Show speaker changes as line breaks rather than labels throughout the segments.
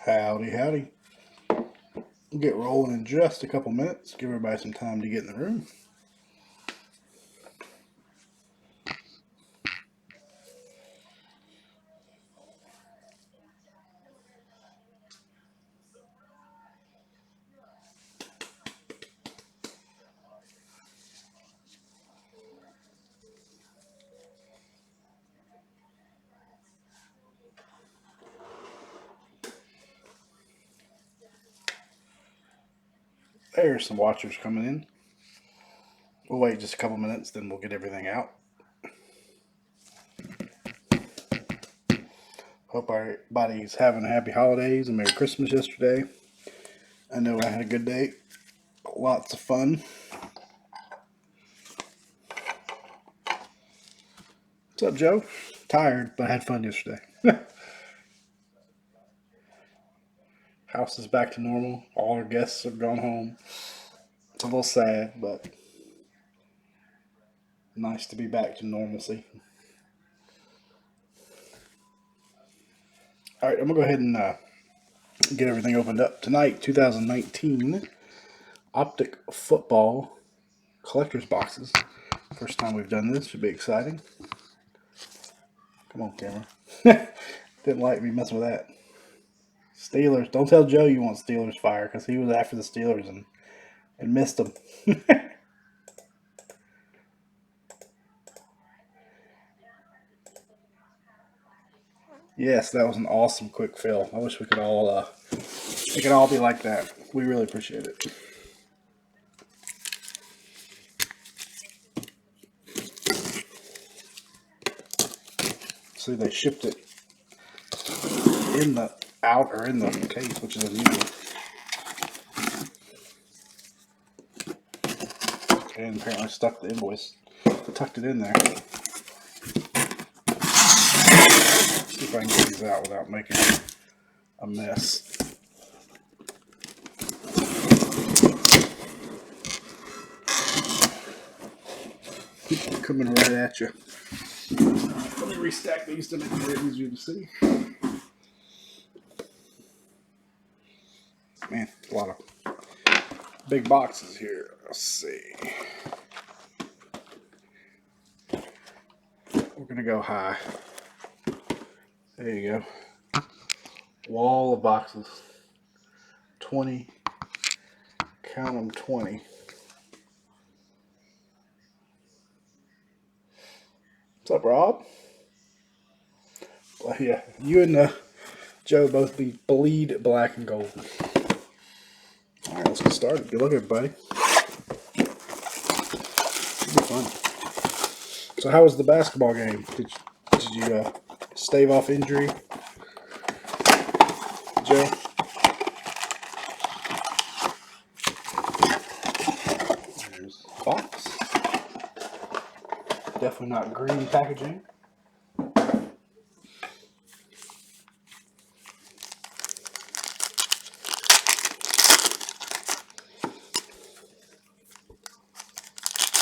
Howdy, howdy. We'll get rolling in just a couple minutes. Give everybody some time to get in the room. There's some watchers coming in. We'll wait just a couple minutes, then we'll get everything out. Hope everybody's having happy holidays and Merry Christmas yesterday. I know I had a good day. Lots of fun. What's up, Joe? Tired, but I had fun yesterday. House is back to normal. All our guests have gone home. It's a little sad, but nice to be back to normalcy. All right, I'm going to go ahead and get everything opened up. Tonight, 2019 Optic football collector's boxes. First time we've done this. Should be exciting. Come on, camera. Didn't like me messing with that. Steelers. Don't tell Joe you want Steelers fire because he was after the Steelers and missed them. Yes, that was an awesome quick fill. I wish we could all be like that. We really appreciate it. See, they shipped it in the case, which is unusual. And apparently stuck the invoice, tucked it in there. See if I can get these out without making a mess. Coming right at you. Let me restack these to make it easier to see. Man, a lot of big boxes here. Let's see. We're going to go high. There you go. Wall of boxes. 20. Count them, 20. What's up, Rob? Well, yeah, you and Joe both bleed black and gold. All right, let's get started. Good luck, everybody. Should be fun. So, how was the basketball game? Did you stave off injury, Joe? There's a box. Definitely not green packaging.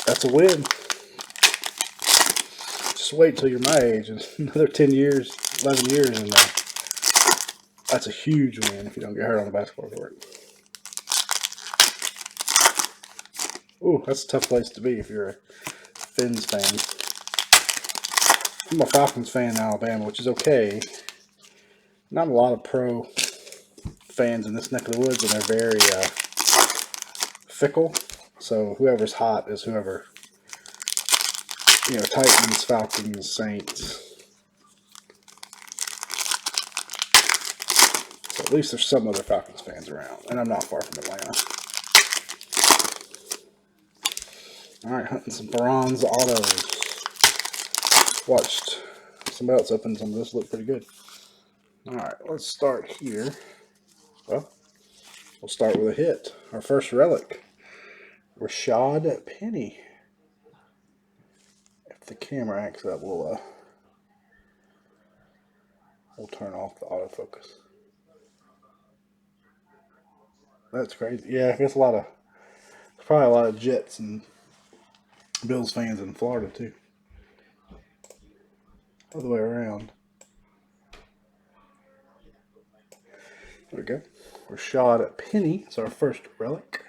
That's a win. Just wait till you're my age. Another 10 years, 11 years, and that's a huge win if you don't get hurt on the basketball court. Ooh, that's a tough place to be if you're a Fins fan. I'm a Falcons fan in Alabama, which is okay. Not a lot of pro fans in this neck of the woods, and they're very fickle. So whoever's hot is whoever. Titans, Falcons, Saints. So at least there's some other Falcons fans around, and I'm not far from Atlanta. All right, hunting some bronze autos. Watched somebody else open some of this. Look pretty good. All right, let's start here. Well, we'll start with a hit. Our first relic, Rashad Penny. If the camera acts up, we'll turn off the autofocus. That's crazy. Yeah, there's probably a lot of Jets and Bills fans in Florida too. Other way around. There we go. Rashad Penny is our first relic.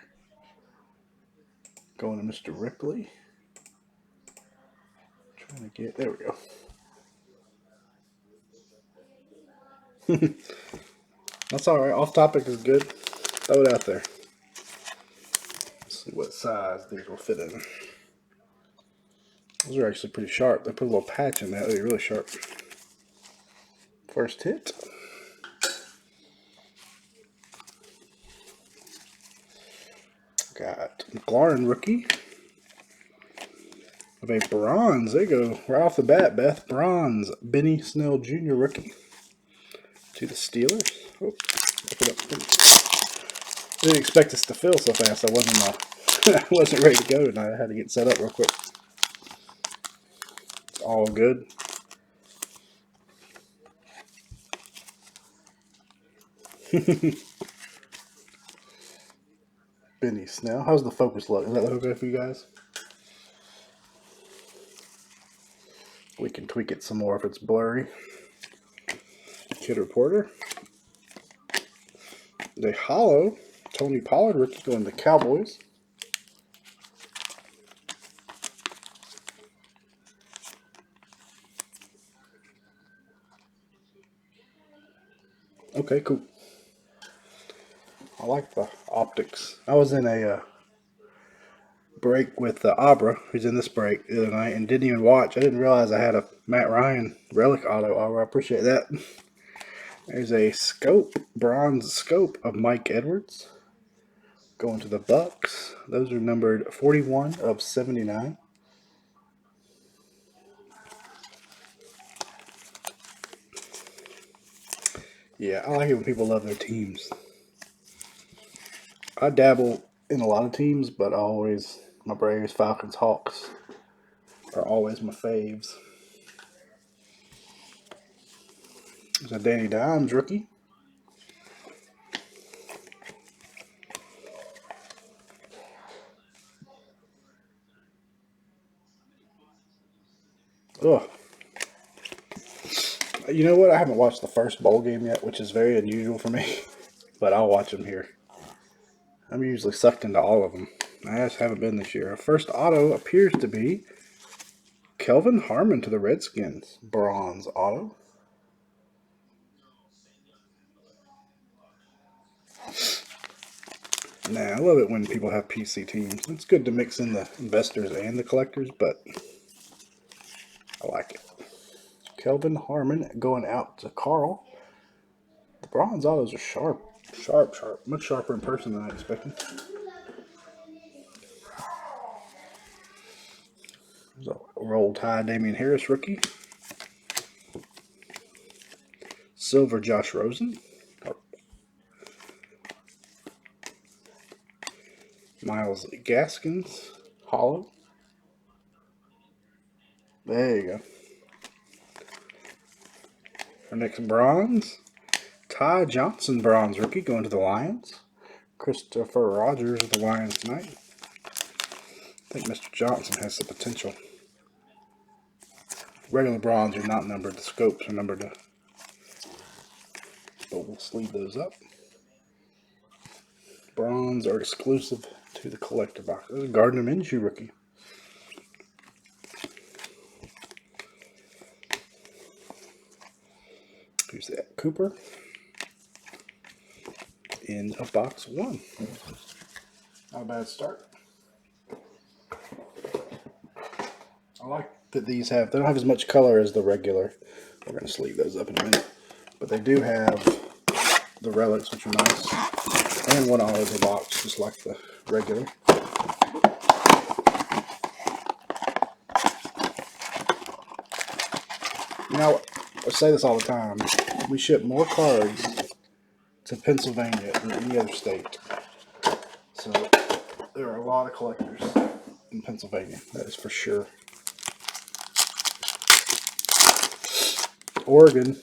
Going to Mr. Ripley. Trying to get, there we go. That's alright. Off topic is good. Throw it out there. Let's see what size these will fit in. Those are actually pretty sharp. They put a little patch in that. They're really sharp. First hit. Got McLaurin rookie. Of a bronze. There you go. Right off the bat, Beth. Bronze. Benny Snell Jr. rookie. To the Steelers. Oh, open up. Didn't expect this to fill so fast. I wasn't ready to go tonight. I had to get set up real quick. It's all good. Benny Snell. How's the focus look? Does that look okay for you guys? We can tweak it some more if it's blurry. Kid Reporter. The hollow Tony Pollard rookie going to the Cowboys. Okay, cool. I like the optics. I was in a break with Abra, who's in this break the other night, and didn't even watch. I didn't realize I had a Matt Ryan relic auto Abra. I appreciate that. There's a scope, bronze scope of Mike Edwards. Going to the Bucks. Those are numbered 41 of 79. Yeah, I like it when people love their teams. I dabble in a lot of teams, but my Braves, Falcons, Hawks are always my faves. There's a Danny Dimes rookie. Ugh. You know what? I haven't watched the first bowl game yet, which is very unusual for me, but I'll watch them here. I'm usually sucked into all of them. I just haven't been this year. Our first auto appears to be Kelvin Harmon to the Redskins. Bronze auto. Nah, I love it when people have PC teams. It's good to mix in the investors and the collectors, but I like it. Kelvin Harmon going out to Carl. The bronze autos are sharp. Sharp. Much sharper in person than I expected. There's a Roll Tide Damian Harris rookie. Silver Josh Rosen. Miles Gaskins. Hollow. There you go. Our next bronze. Ty Johnson bronze rookie going to the Lions. Christopher Rogers of the Lions tonight. I think Mr. Johnson has the potential. Regular bronze are not numbered. The scopes are numbered. But we'll sleeve those up. Bronze are exclusive to the collector box. There's a Gardner Minshew rookie. Who's that? Cooper. End of box 1. Not a bad start. I like that these they don't have as much color as the regular. We're going to sleeve those up in a minute. But they do have the relics, which are nice. And one out of the box, just like the regular. You know, I say this all the time. We ship more cards to Pennsylvania than any other state. So there are a lot of collectors in Pennsylvania, that is for sure. Oregon,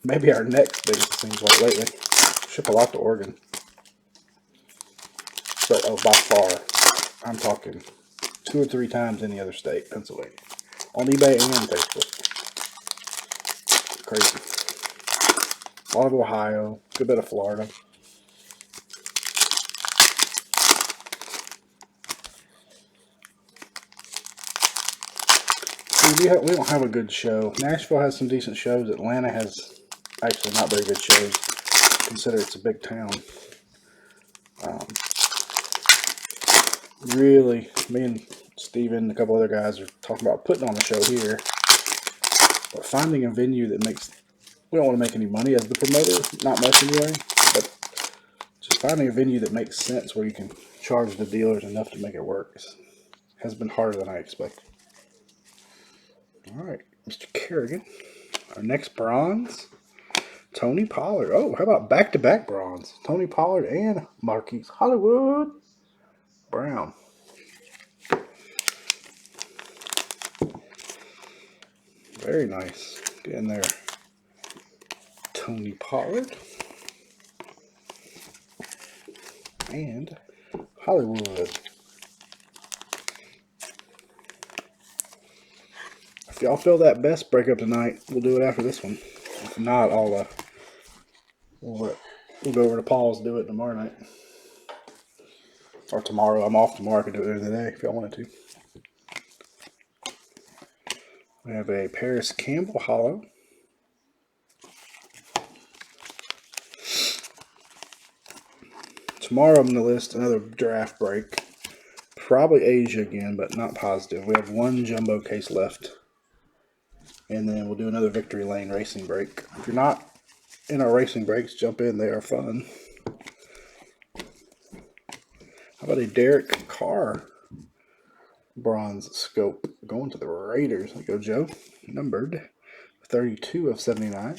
maybe our next biggest, it seems like lately. Ship a lot to Oregon. So, by far, I'm talking 2 or 3 times any other state, Pennsylvania. On eBay and Facebook. Crazy. A lot of Ohio, a good bit of Florida. We don't have a good show. Nashville has some decent shows. Atlanta has actually not very good shows. Consider it's a big town. Really, me and Steven and a couple other guys are talking about putting on a show here. But finding a venue that makes... We don't want to make any money as the promoter. Not much anyway. But just finding a venue that makes sense where you can charge the dealers enough to make it work has been harder than I expected. All right, Mr. Kerrigan. Our next bronze, Tony Pollard. Oh, how about back-to-back bronze? Tony Pollard and Marquise Hollywood Brown. Very nice. Get in there. Tony Pollard. And Hollywood. If y'all feel that best breakup tonight, we'll do it after this one. If not, we'll go over to Paul's and do it tomorrow night. Or tomorrow. I'm off tomorrow. I can do it during the day if y'all wanted to. We have a Paris Campbell Hollow. Tomorrow I'm going to list another draft break. Probably Asia again, but not positive. We have one jumbo case left. And then we'll do another Victory Lane racing break. If you're not in our racing breaks, jump in. They are fun. How about a Derek Carr bronze scope going to the Raiders? There you go, Joe. Numbered 32 of 79.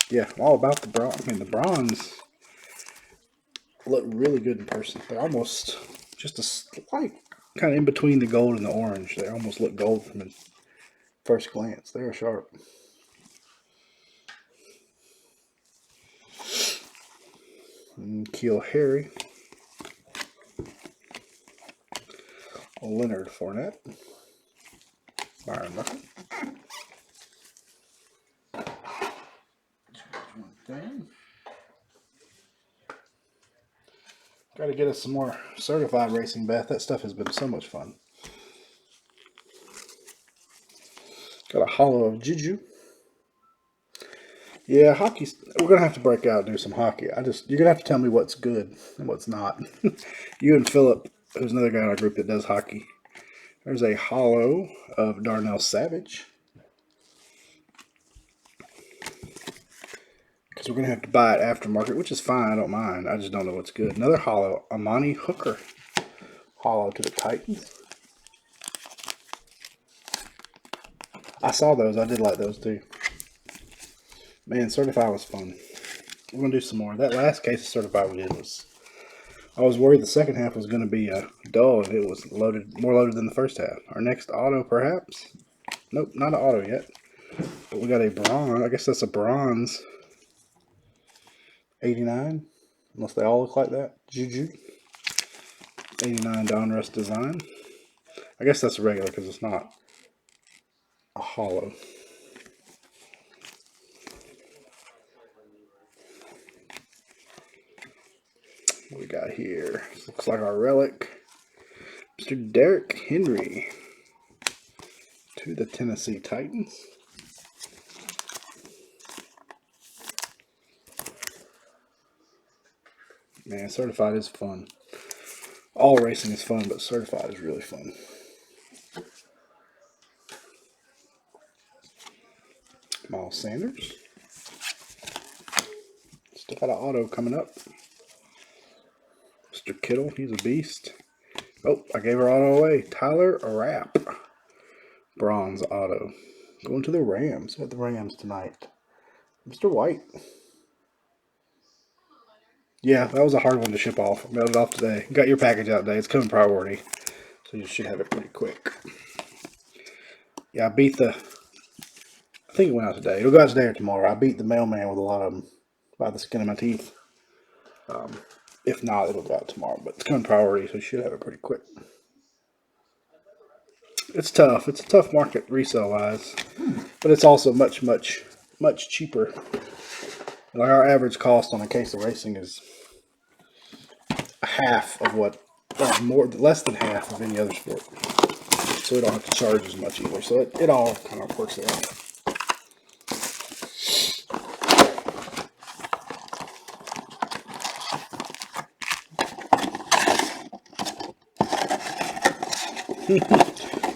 Yeah, I'm all about the bronze. I mean, the bronze look really good in person. They're almost just a slight kind of in between the gold and the orange. They almost look gold from a first glance. They're sharp. And Keel Harry. Leonard Fournette. Byron Rucker. Got to get us some more certified racing, Beth. That stuff has been so much fun. Got a hollow of Juju. Yeah, hockey's... We're going to have to break out and do some hockey. You're going to have to tell me what's good and what's not. You and Philip, who's another guy in our group that does hockey. There's a hollow of Darnell Savage. Because we're going to have to buy it aftermarket, which is fine. I don't mind. I just don't know what's good. Another hollow, Amani Hooker. Hollow to the Titans. I saw those. I did like those too. Man, Certified was fun. We're going to do some more. That last case of Certified we did was... I was worried the second half was going to be dull, and it was more loaded than the first half. Our next auto, perhaps? Nope, not an auto yet. But we got a bronze. I guess that's a bronze. 89, unless they all look like that. Juju. 89 Donruss design. I guess that's a regular because it's not a hollow. What we got here? This looks like our relic. Mr. Derrick Henry to the Tennessee Titans. Man, Certified is fun. All racing is fun, but Certified is really fun. Miles Sanders. Still got an auto coming up. Mr. Kittle, he's a beast. Oh, I gave our auto away. Tyler Rapp. Bronze auto. Going to the Rams. At the Rams tonight. Mr. White. Yeah, that was a hard one to ship off. Mailed it off today. Got your package out today. It's coming priority. So you should have it pretty quick. Yeah, I beat the... I think it went out today. It'll go out today or tomorrow. I beat the mailman with a lot of them by the skin of my teeth. If not, it'll go out tomorrow. But it's coming priority, so you should have it pretty quick. It's tough. It's a tough market resale-wise. But it's also much, much, much cheaper Like our average cost on a case of racing is half of what, less than half of any other sport. So we don't have to charge as much either. So it all kind of works out.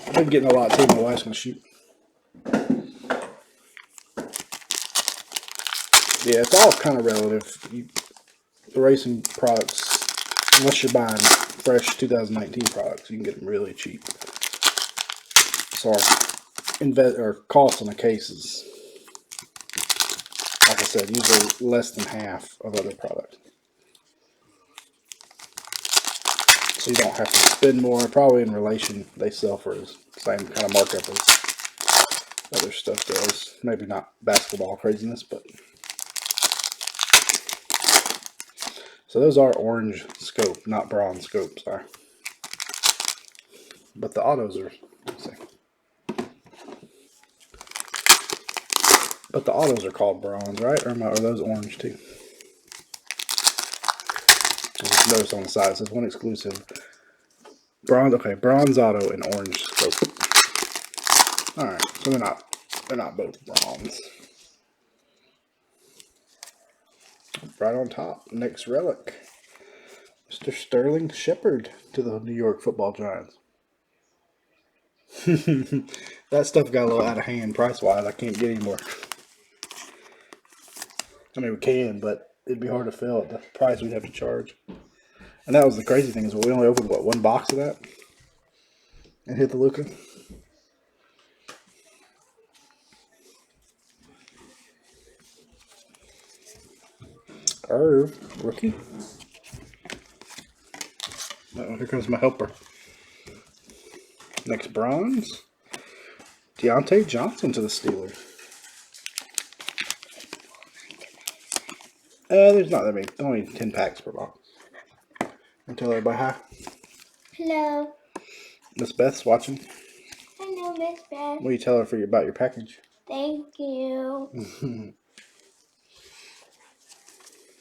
I've been getting a lot too. My wife's gonna shoot. Yeah, it's all kind of relative. The racing products, unless you're buying fresh 2019 products, you can get them really cheap. So our cost on the case is, like I said, usually less than half of other products. So you don't have to spend more. Probably in relation, they sell for the same kind of markup as other stuff does. Maybe not basketball craziness, but. So those are orange scope, not bronze scope, sorry. But the autos are, let's see. But the autos are called bronze, right? Or are those orange too? Just notice on the side it says one exclusive. Bronze, okay, bronze auto and orange scope. Alright, so they're not both bronze. Right on top, next relic. Mr. Sterling Shepard to the New York Football Giants. That stuff got a little out of hand price-wise. I can't get any more. I mean, we can, but it'd be hard to fill at the price we'd have to charge. And that was the crazy thing is we only opened, what, one box of that? And hit the Luca. Irv, rookie. Uh-oh, here comes my helper. Next bronze. Deontay Johnson to the Steelers. There's not that many. Only 10 packs per box. And tell everybody hi.
Hello.
Miss Beth's watching.
Hello, Miss Beth.
What do you tell her about your package?
Thank you.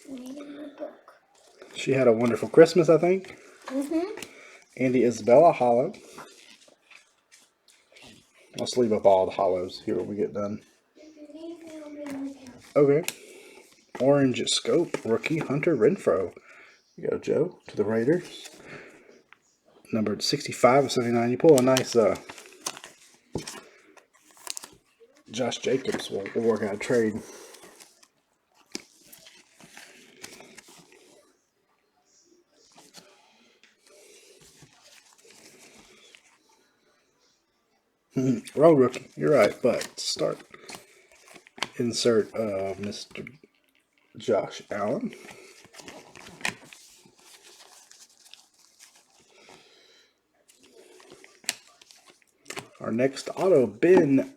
Reading the book.
She had a wonderful Christmas, I think. Andy Isabella hollow. I'll sleeve up all the hollows here when we get done. Okay. Orange scope rookie Hunter Renfrow. Here you go, Joe, to the Raiders. Numbered 65 of 79. You pull a nice Josh Jacobs. We'll work out a trade. Wrong rookie. You're right, but start. Insert Mr. Josh Allen. Our next auto, Ben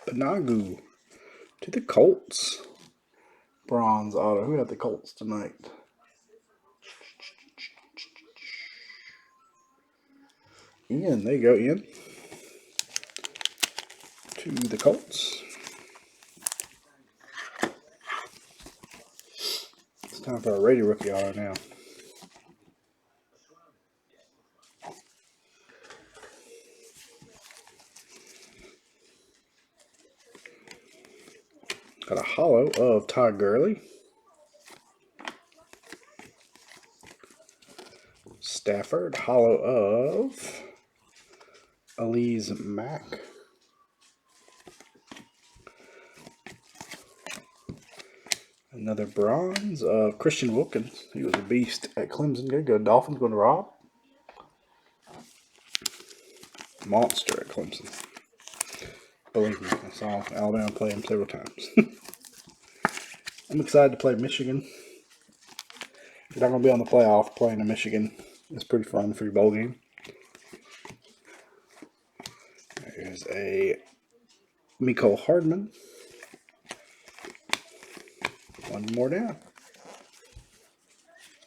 Benagu to the Colts. Bronze auto. Who had the Colts tonight? Ian. There you go, Ian. To the Colts. It's time for a Raider rookie auto now. Got a hollow of Todd Gurley. Stafford. Hollow of Elise Mack. Another bronze of Christian Wilkins. He was a beast at Clemson. Good, go Dolphins going to Rob. Monster at Clemson. Believe me, I saw Alabama play him several times. I'm excited to play Michigan. If you're not going to be on the playoff, playing in Michigan is pretty fun for your bowl game. There's a Mecole Hardman. One more down.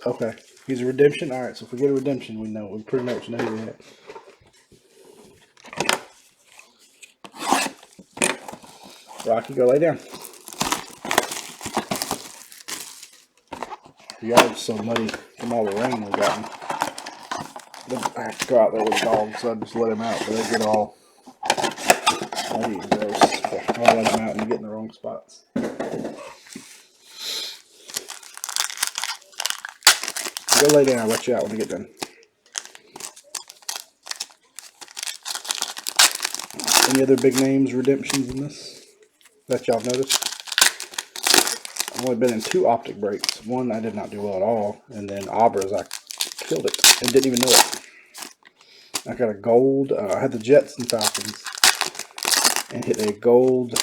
Okay, he's a redemption. All right, so if we get a redemption, we pretty much know who we have. Rocky, go lay down. The yard's so muddy from all the rain we've gotten. I have to go out there with the dog, so I just let him out, but they get all muddy and gross. I'll let him out and get in the wrong spots. Go lay down. I'll let you out when you get done. Any other big names, redemptions in this that y'all noticed? I've only been in 2 Optic breaks. One I did not do well at all, and then Abra's I killed it and didn't even know it. I got a gold. I had the Jets and Falcons, and hit a gold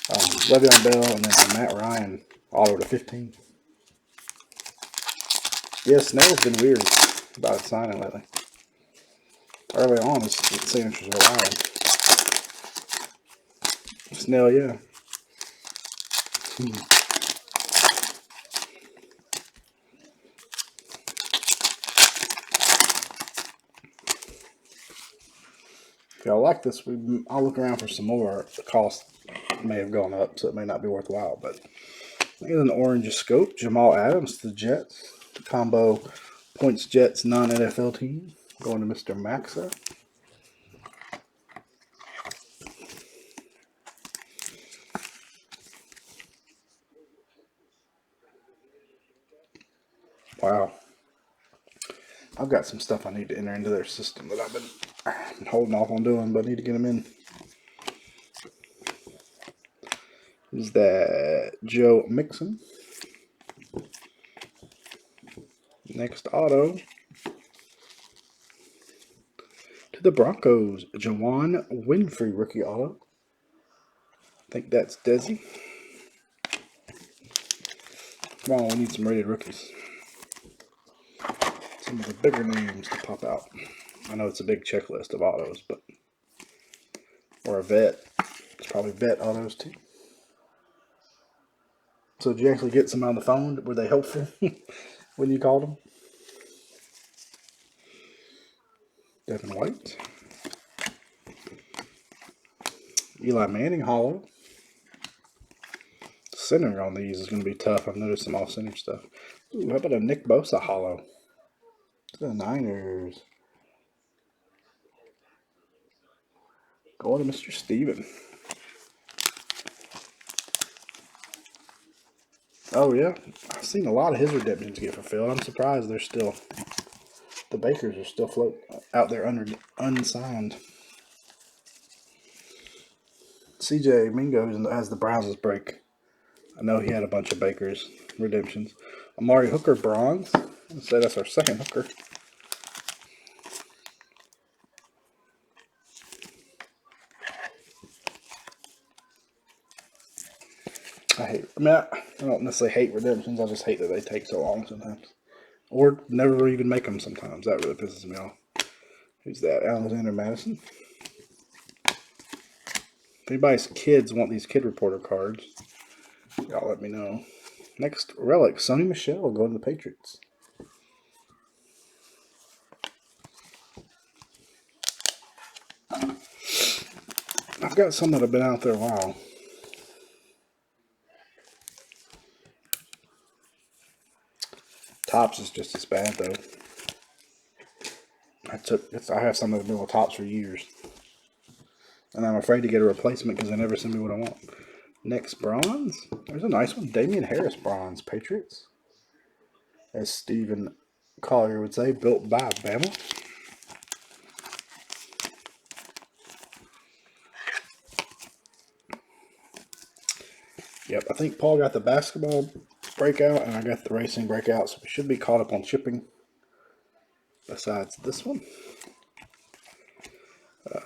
Le'Veon Bell, and then a Matt Ryan auto to 15. Yeah, Snell's been weird about his signing lately. Early on, his signatures were wild. Snell, yeah. If y'all like this, I'll look around for some more. The cost may have gone up, so it may not be worthwhile. But here's an orange scope. Jamal Adams to the Jets. Combo points Jets non-NFL team. Going to Mr. Maxa. Wow. I've got some stuff I need to enter into their system that I've been holding off on doing, but I need to get them in. Is that Joe Mixon? Next auto to the Broncos, Jawan Winfrey rookie auto. I think that's Desi. Come on, we need some rated rookies. Some of the bigger names to pop out. I know it's a big checklist of autos, but or a vet. It's probably vet autos too. So did you actually get some on the phone? Were they helpful when you called them? Devin White. Eli Manning hollow. Centering on these is going to be tough. I've noticed some off-center stuff. Ooh, how about a Nick Bosa hollow? The Niners. Going to Mr. Steven. Oh, yeah. I've seen a lot of his redemptions get fulfilled. I'm surprised they're still... The Bakers are still floating out there unsigned. CJ Mingo has the Browns break. I know he had a bunch of Bakers redemptions. Amari Hooker bronze. Let's say that's our second hooker. I don't necessarily hate redemptions. I just hate that they take so long sometimes. Or never even make them sometimes. That really pisses me off. Who's that? Alexander Madison. If anybody's kids want these kid reporter cards, y'all let me know. Next relic, Sonny Michel going to the Patriots. I've got some that have been out there a while. Tops is just as bad though. I have some that have been with Tops for years. And I'm afraid to get a replacement because they never send me what I want. Next bronze. There's a nice one. Damian Harris bronze. Patriots. As Stephen Collier would say, built by Bama. Yep, I think Paul got the basketball breakout and I got the racing breakout, so we should be caught up on shipping. Besides this one.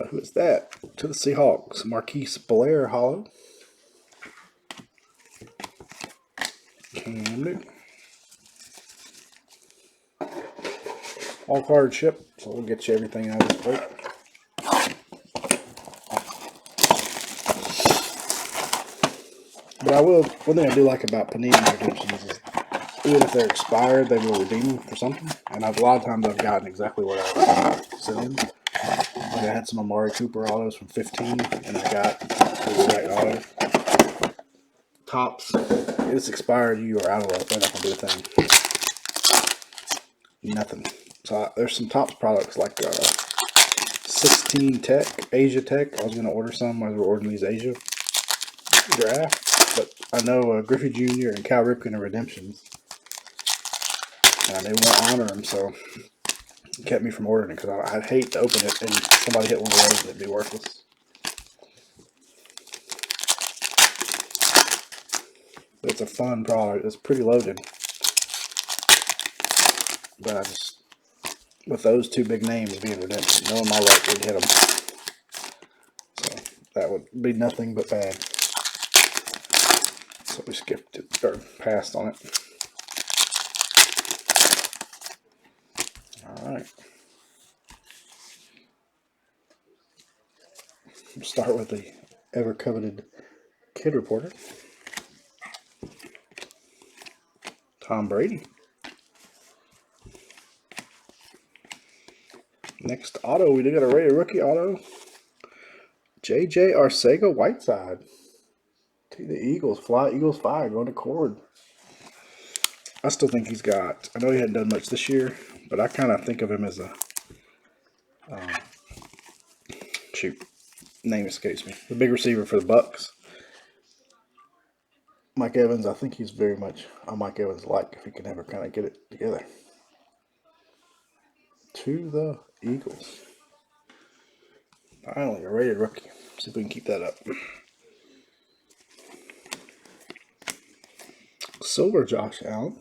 Who is that? To the Seahawks. Marquise Blair hollow. Cam Newton. All card ship, so we'll get you everything out of this break. But I will, one thing I do like about Panini redemptions is even if they're expired, they will redeem them for something. And a lot of times I've gotten exactly what I was selling. Like I had some Amari Cooper autos from 15, and I got the exact auto. Tops. It's expired. You are out of luck. They're not gonna do a thing. Nothing. So there's some Topps products like 16 Tech, Asia Tech. I was gonna order some as we're ordering these Asia draft, but I know Griffey Jr. and Cal Ripken are redemptions, and they won't honor them, so it kept me from ordering it because I'd hate to open it and somebody hit one of those and it'd be worthless. But it's a fun product. It's pretty loaded, but I just, with those two big names being redemption, knowing my luck would hit them, so that would be nothing but bad. So we skipped it, or passed on it. Alright. We'll start with the ever coveted Kid Reporter. Tom Brady. Next auto, we got a rated rookie auto. J.J. Arcega-Whiteside. To the Eagles. Fly Eagles 5 going to Cord. I still think he's got, I know he hadn't done much this year, but I kind of think of him as a, name escapes me, the big receiver for the Bucks. Mike Evans, I think he's very much a Mike Evans like if he can ever kind of get it together. To the Eagles. Finally, a rated rookie. See if we can keep that up. Silver Josh Allen.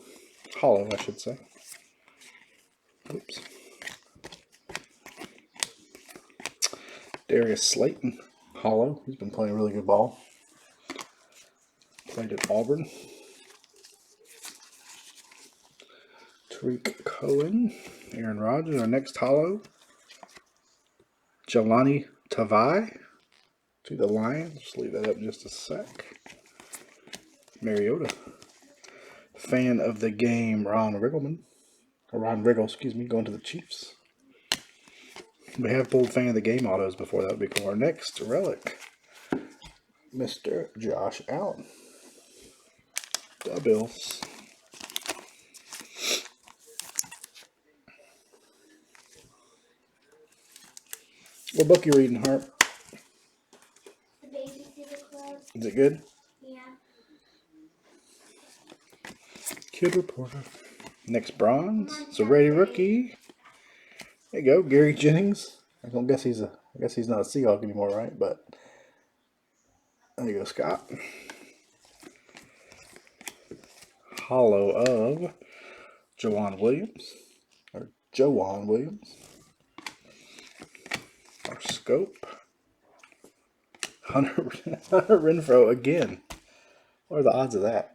Hollow, I should say. Oops. Darius Slayton. Hollow. He's been playing really good ball. Played at Auburn. Tariq Cohen. Aaron Rodgers. Our next hollow. Jelani Tavai. To the Lions. Just leave that up just a sec. Mariota. Fan of the game, Ron Riggle, excuse me, going to the Chiefs. We have pulled fan of the game autos before. That would be cool. Our next relic, Mr. Josh Allen. The Bills. What book you reading, Hart?
The Babysitter Club.
Is it good?
Yeah.
Kid Reporter. Next bronze. It's a rated rookie. There you go, Gary Jennings. I don't guess he's not a Seahawk anymore, right? But there you go, Scott. Hollow of Joanne Williams. Or Joanne Williams. Our scope. Hunter Renfro again. What are the odds of that?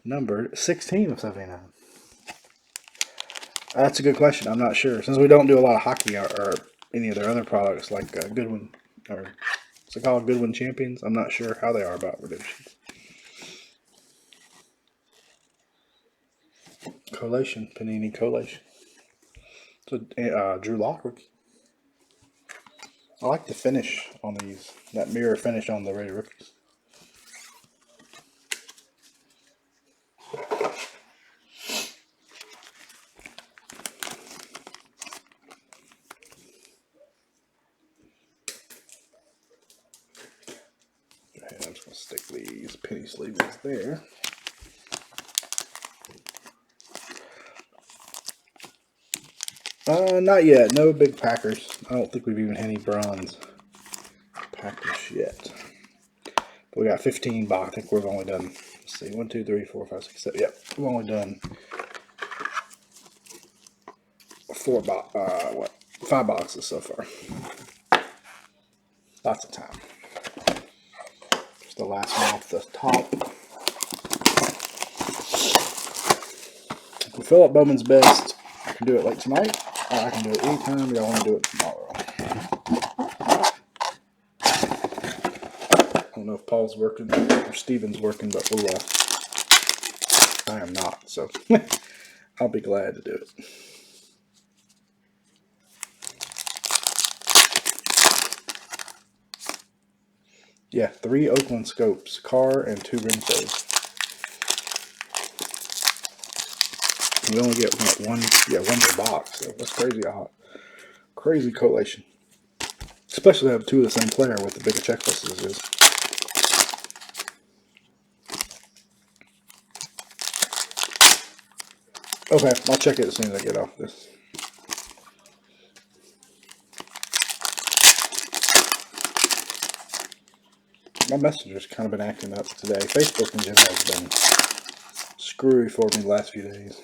Numbered 16 of 79. That's a good question. I'm not sure. Since we don't do a lot of hockey or any of their other products like Goodwin, or what's it called, Goodwin Champions, I'm not sure how they are about redemptions. Collation, Panini Collation. So Drew Lock rookie. I like the finish on these. That mirror finish on the rated rookies. Okay, I'm just going to stick these penny sleeves there. Not yet. No big Packers. I don't think we've even had any bronze Packers yet. But we got 15 box. I think we've only done, let's see, 1, 2, 3, 4, 5, 6, 7. Yep, we've only done 5 boxes so far. Lots of time. Just the last one off the top. If we fill up Bowman's best, I can do it like tonight. Or I can do it anytime. We all want to do it tomorrow. I don't know if Paul's working or Steven's working, but we'll. I am not, so I'll be glad to do it. Yeah, 3 Oakland scopes, car and 2 rim saves. We only get one per box, so that's crazy hot. Crazy collation. Especially to have 2 of the same player with the bigger checklist as is. Okay, I'll check it as soon as I get off this. My messenger's kind of been acting up today. Facebook in general has been screwy for me the last few days.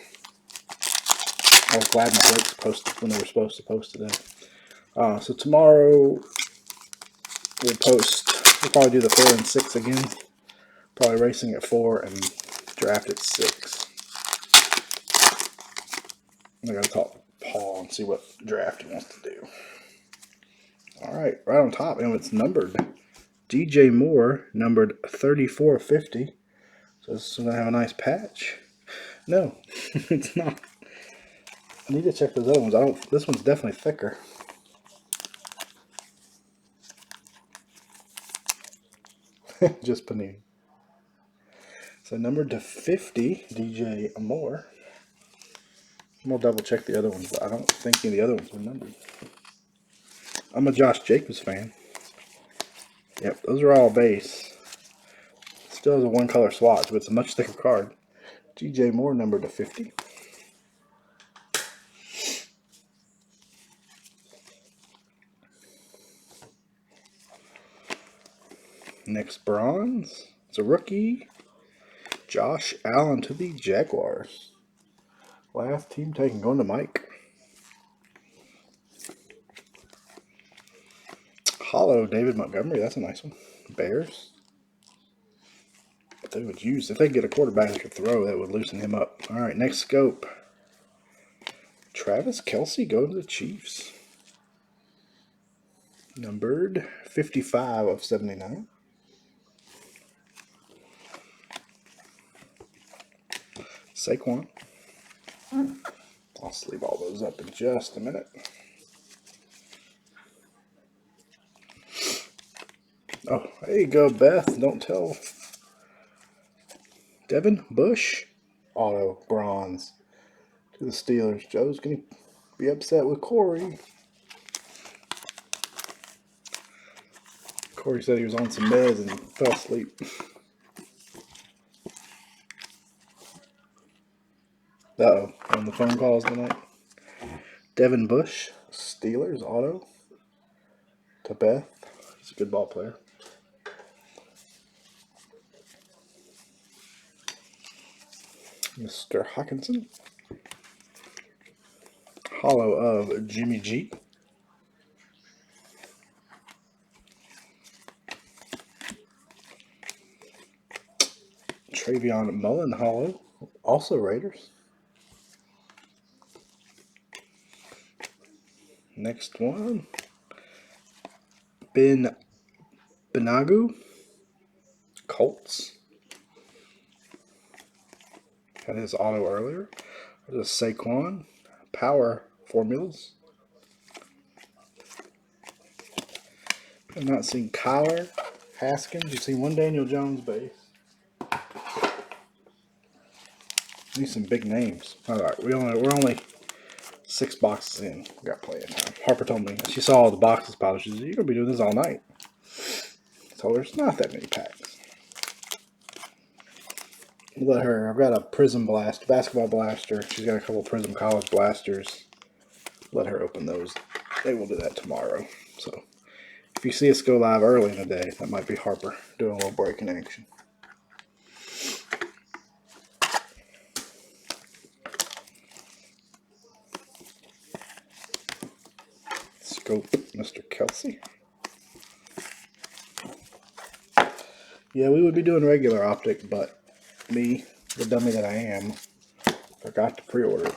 I was glad my breaks posted when they were supposed to post today. So tomorrow we'll probably do the 4 and 6 again. Probably racing at 4 and draft at 6. I gotta talk to Paul and see what draft he wants to do. Alright, right on top, and it's numbered. DJ Moore, numbered 3450. So this is gonna have a nice patch. No, it's not. I need to check those other ones. This one's definitely thicker. Just Panini. So numbered to 50, DJ Moore. I'm gonna double check the other ones, but I don't think any of the other ones were numbered. I'm a Josh Jacobs fan. Yep, those are all base. Still has a 1 color swatch, but it's a much thicker card. DJ Moore numbered to 50. Next bronze. It's a rookie. Josh Allen to the Jaguars. Last team taken, going to Mike. Hollow David Montgomery. That's a nice one. Bears. If they would use, if they get a quarterback that could throw, that would loosen him up. All right, next scope. Travis Kelce going to the Chiefs. Numbered 55 of 79. Saquon. I'll sleeve all those up in just a minute. Oh, there you go, Beth. Don't tell. Devin Bush. Auto bronze to the Steelers. Joe's going to be upset with Corey. Corey said he was on some meds and fell asleep. Uh-oh, on the phone calls tonight. Devin Bush, Steelers, auto to Beth. He's a good ball player. Mr. Hawkinson. Hollow of Jimmy G. Travion Mullen hollow, also Raiders. Next one. Ben Benagu, Colts. Had his auto earlier. There's a Saquon, Power Formulas. I've not seen Kyler Haskins. You've seen one Daniel Jones base. Need some big names. All right, we're only 6 boxes in. We got plenty of time. Harper told me she saw all the boxes piled. She said, "You're gonna be doing this all night." So there's not that many packs. Let her. I've got a Prism Blast, basketball blaster. She's got a couple Prism College blasters. Let her open those. They will do that tomorrow. So if you see us go live early in the day, that might be Harper doing a little break in action. Scope, Mr. Kelce. Yeah, we would be doing regular Optic, but me, the dummy that I am, forgot to pre-order it.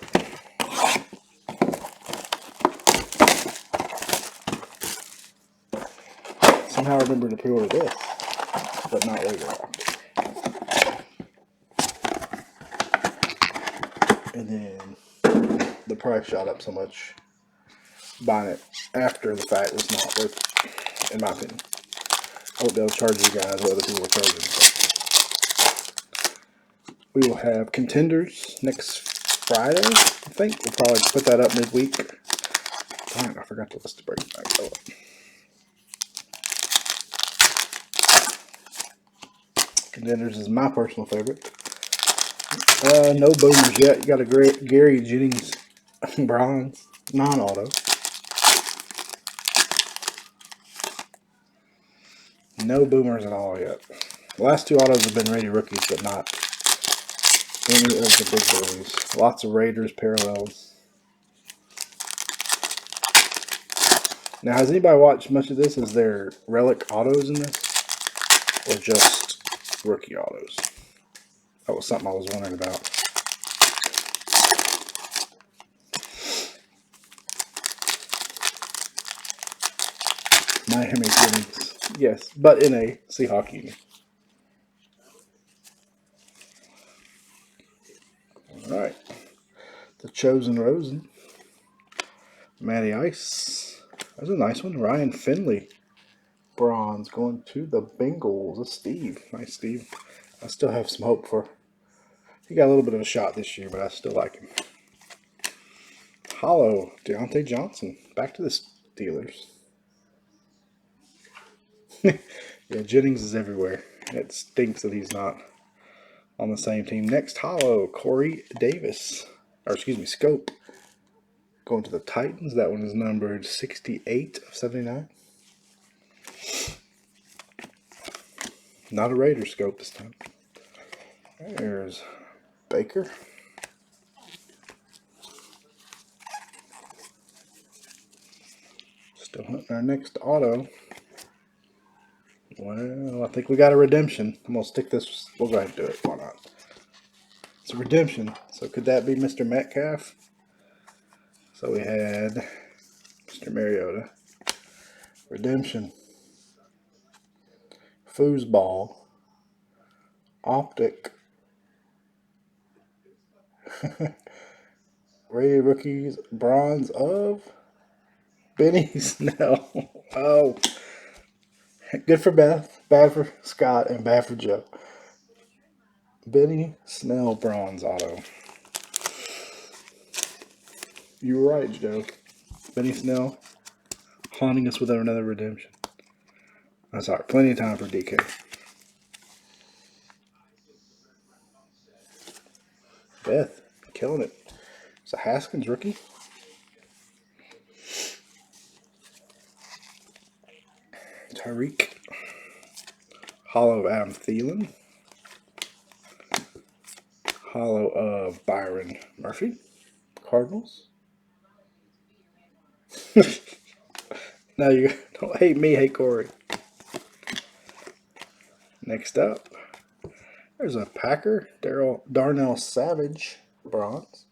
Somehow I remember to pre-order this, but not regular Optic. And then the price shot up so much, buying it after the fact was not worth it, in my opinion. won't be able to charge you guys what other people are charging. So. We will have contenders next Friday, I think. We'll probably put that up midweek. Darn, I forgot to list the break back. Oh. Contenders is my personal favorite. No boomers yet. You got a great Gary Jennings bronze non-auto. No boomers at all yet. The last two autos have been rated rookies, but not any of the big boys. Lots of Raiders parallels. Now, has anybody watched much of this? Is there relic autos in this? Or just rookie autos? That was something I was wondering about. Miami Jennings. Yes, but in a Seahawk uni. Alright. The Chosen Rosen. Matty Ice. That's a nice one. Ryan Finley. Bronze going to the Bengals. That's Steve. Nice, Steve. I still have some hope for. He got a little bit of a shot this year, but I still like him. Hollow. Deontay Johnson. Back to the Steelers. Yeah, Jennings is everywhere. It stinks that he's not on the same team. Next hollow. Corey Davis. Or excuse me, Scope. Going to the Titans. That one is numbered 68 of 79. Not a Raider Scope this time. There's Baker. Still hunting our next auto. Well, I think we got a redemption. I'm going to stick this. We'll go ahead and do it. Why not? It's a redemption. So could that be Mr. Metcalf? So we had Mr. Mariota. Redemption. Foosball. Optic. Rated rookies. Bronze of Benny Snell. Oh. Good for Beth, bad for Scott, and bad for Joe. Benny Snell bronze auto. You were right, Joe. Benny Snell haunting us with another redemption. That's all right. Plenty of time for DK. Beth, killing it. It's a Haskins rookie. Tyreek. Hollow of Adam Thielen. Hollow of Byron Murphy. Cardinals. Now you don't hate me, hate Corey. Next up, there's a Packer. Darnell Savage bronze.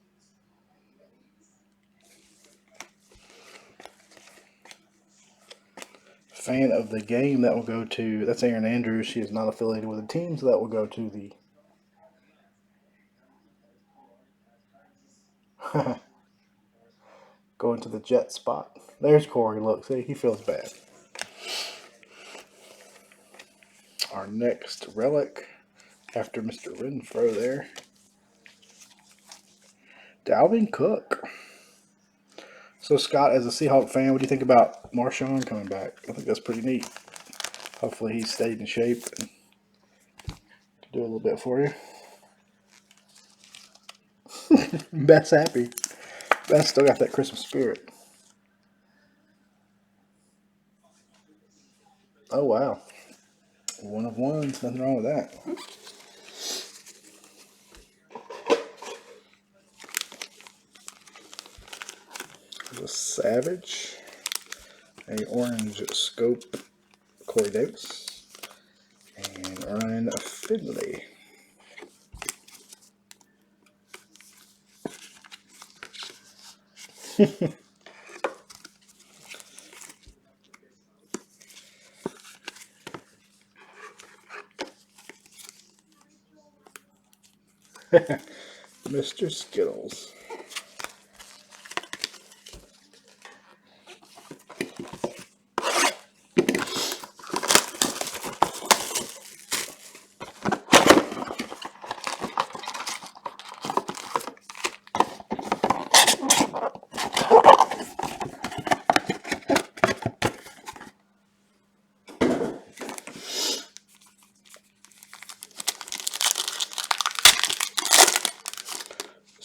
Fan of the game, that will go to, that's Erin Andrews. She is not affiliated with a team, so that will go to the going to the Jet spot. There's Corey. Look, see, he feels bad. Our next relic after Mr. Renfro there. Dalvin Cook. So Scott, as a Seahawk fan, what do you think about Marshawn coming back? I think that's pretty neat. Hopefully he stayed in shape and do a little bit for you. Beth's happy. Beth still got that Christmas spirit. Oh, wow. One of ones. Nothing wrong with that. There's a Savage. A orange Scope Corey Davis. And Ryan Finley. Mr. Skittles.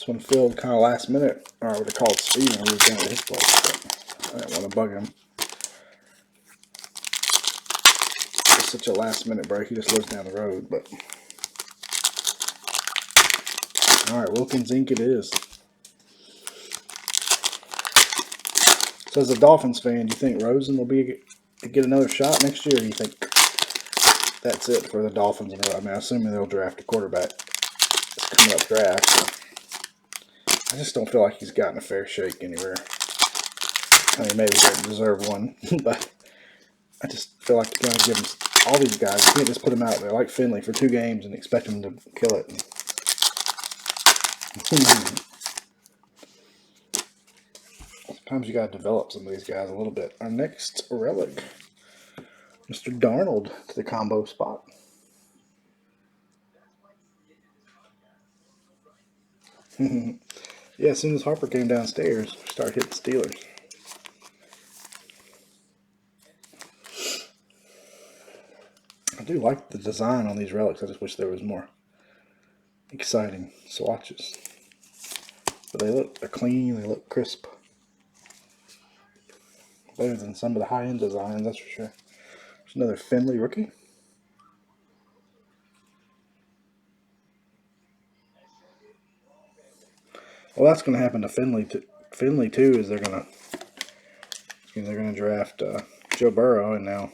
This one filled kind of last minute, or I would have called Steven when he was down at his place, but I didn't want to bug him. It's such a last minute break. He just lives down the road, but all right, Wilkins Inc. it is. So as a Dolphins fan, do you think Rosen will get another shot next year? Or do you think that's it for the Dolphins? I mean, assuming they'll draft a quarterback. It's coming up draft. So I just don't feel like he's gotten a fair shake anywhere. I mean, maybe he doesn't deserve one, but I just feel like you got to give him all these guys. You can't just put them out there like Finley for 2 games and expect him to kill it. Sometimes you got to develop some of these guys a little bit. Our next relic, Mr. Darnold to the combo spot. Yeah, as soon as Harper came downstairs, started hitting Steelers. I do like the design on these relics. I just wish there was more exciting swatches. But they're clean, they look crisp. Better than some of the high-end designs, that's for sure. There's another Finley rookie. Well, that's going to happen to Finley too. Is they're going to draft Joe Burrow, and now,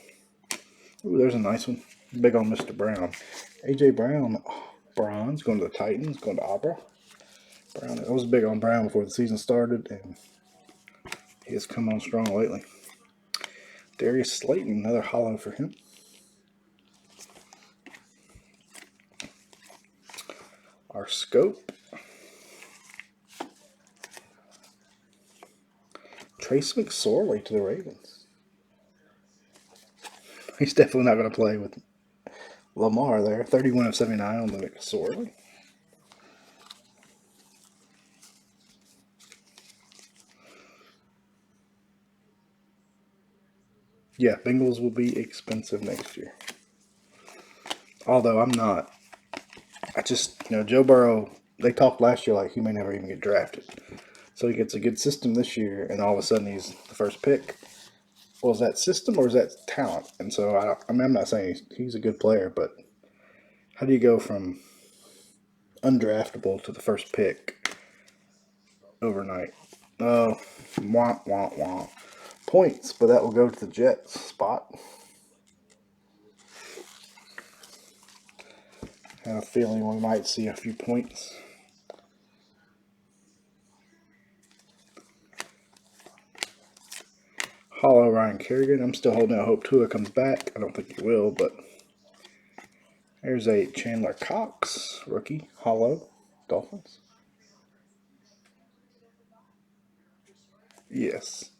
ooh, there's a nice one. Big on Mr. Brown. AJ Brown, bronze, going to the Titans, going to Abra. Brown, I was big on Brown before the season started, and he has come on strong lately. Darius Slayton, another hollow for him. Our scope. Trace McSorley to the Ravens. He's definitely not going to play with Lamar there. 31 of 79 on the McSorley. Yeah, Bengals will be expensive next year. Although I'm not. Joe Burrow, they talked last year like he may never even get drafted. So he gets a good system this year, and all of a sudden he's the first pick. Well, is that system or is that talent? And so, I'm not saying he's a good player, but how do you go from undraftable to the first pick overnight? Oh, womp, womp, womp. Points, but that will go to the Jets spot. I have a feeling we might see a few points. Hollow Ryan Kerrigan. I'm still holding out hope Tua comes back. I don't think he will, but there's a Chandler Cox rookie. Hollow. Dolphins. Yes.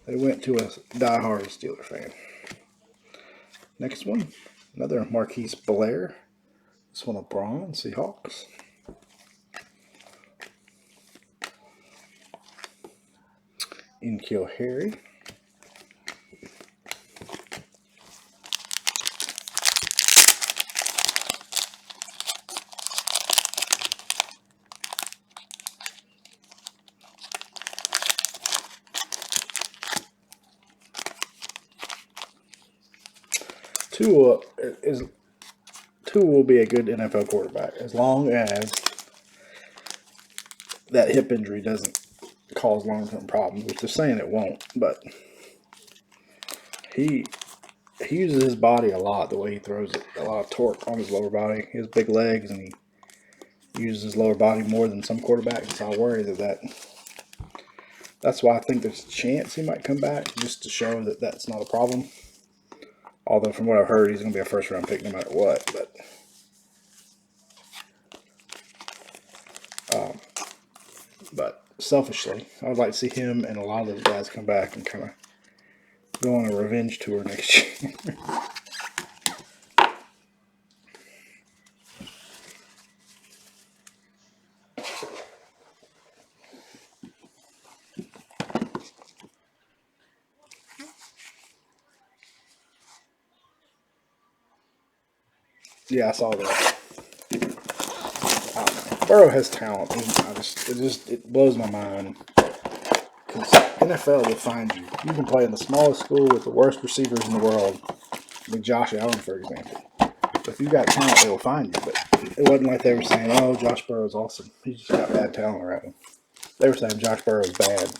They went to a diehard Steeler fan. Next one. Another Marquise Blair. This one a bronze. Seahawks. N'Keal Harry. Tua will be a good NFL quarterback as long as that hip injury doesn't cause long-term problems, which they're saying it won't. But he uses his body a lot, the way he throws it. A lot of torque on his lower body. He has big legs, and he uses his lower body more than some quarterbacks. So I worry that's why I think there's a chance he might come back, just to show that that's not a problem. Although from what I've heard, he's going to be a first-round pick no matter what. But selfishly, I would like to see him and a lot of those guys come back and kind of go on a revenge tour next year. Yeah, I saw that. I don't know. Burrow has talent. It blows my mind. Because NFL will find you. You can play in the smallest school with the worst receivers in the world, like Josh Allen, for example. But if you got talent, they will find you. But it wasn't like they were saying, "Oh, Josh Burrow's awesome. He's just got bad talent around him." They were saying Josh Burrow's bad.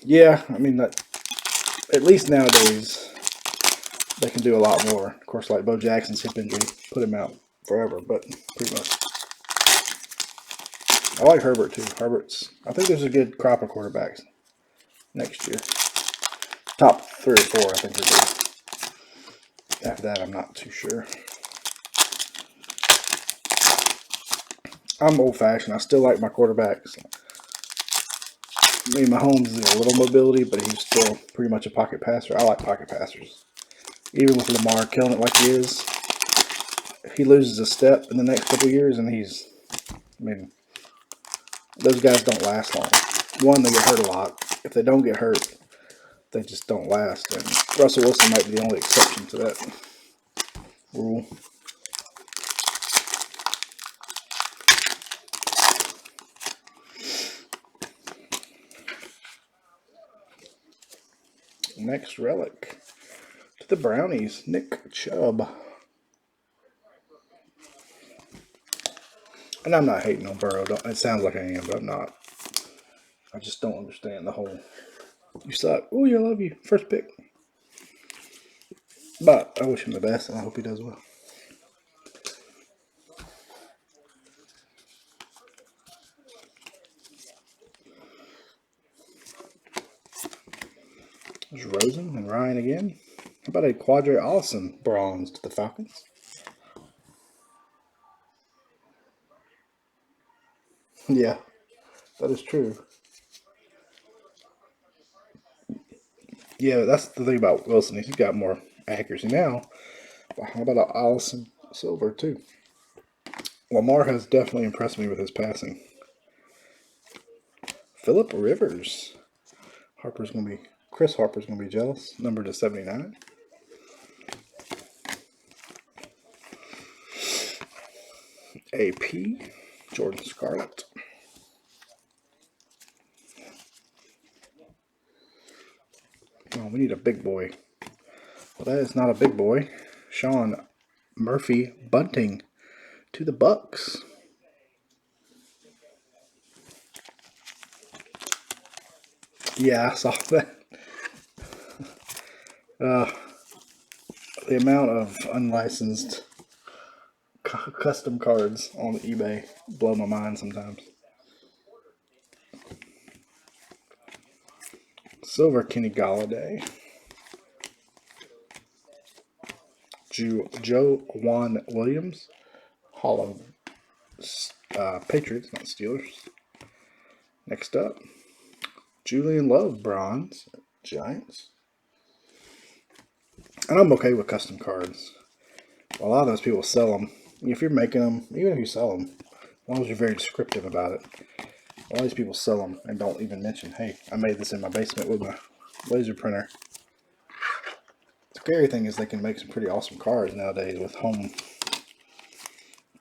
Yeah, I mean that. At least nowadays, they can do a lot more. Of course, like Bo Jackson's hip injury put him out forever, but pretty much. I like Herbert too. I think there's a good crop of quarterbacks next year. Top 3 or 4, I think are good. After that, I'm not too sure. I'm old-fashioned. I still like my quarterbacks. I mean, Mahomes is a little mobility, but he's still pretty much a pocket passer. I like pocket passers. Even with Lamar killing it like he is, if he loses a step in the next couple of years, and those guys don't last long. One, they get hurt a lot. If they don't get hurt, they just don't last. And Russell Wilson might be the only exception to that rule. Next relic to the Brownies, Nick Chubb. And I'm not hating on Burrow. It sounds like I am, but I'm not. I just don't understand the whole, you suck. Oh, I love you. First pick. But I wish him the best, and I hope he does well. There's Rosen and Ryan again. How about a Quadre Allison bronze to the Falcons? Yeah, that is true. Yeah, that's the thing about Wilson. He's got more accuracy now. But how about an Allison silver, too? Lamar has definitely impressed me with his passing. Phillip Rivers. Chris Harper's going to be jealous. Number to 79. AP. Jordan Scarlett. Oh, we need a big boy. Well, that is not a big boy. Sean Murphy Bunting to the Bucks. Yeah, I saw that. The amount of unlicensed custom cards on eBay blow my mind sometimes. Silver Kenny Galladay. Joe Juan Williams. Hall of Patriots, not Steelers. Next up, Julian Love bronze. Giants. And I'm okay with custom cards. A lot of those people sell them. If you're making them, even if you sell them, as long as you're very descriptive about it. A lot of these people sell them and don't even mention, hey, I made this in my basement with my laser printer. The scary thing is they can make some pretty awesome cards nowadays with home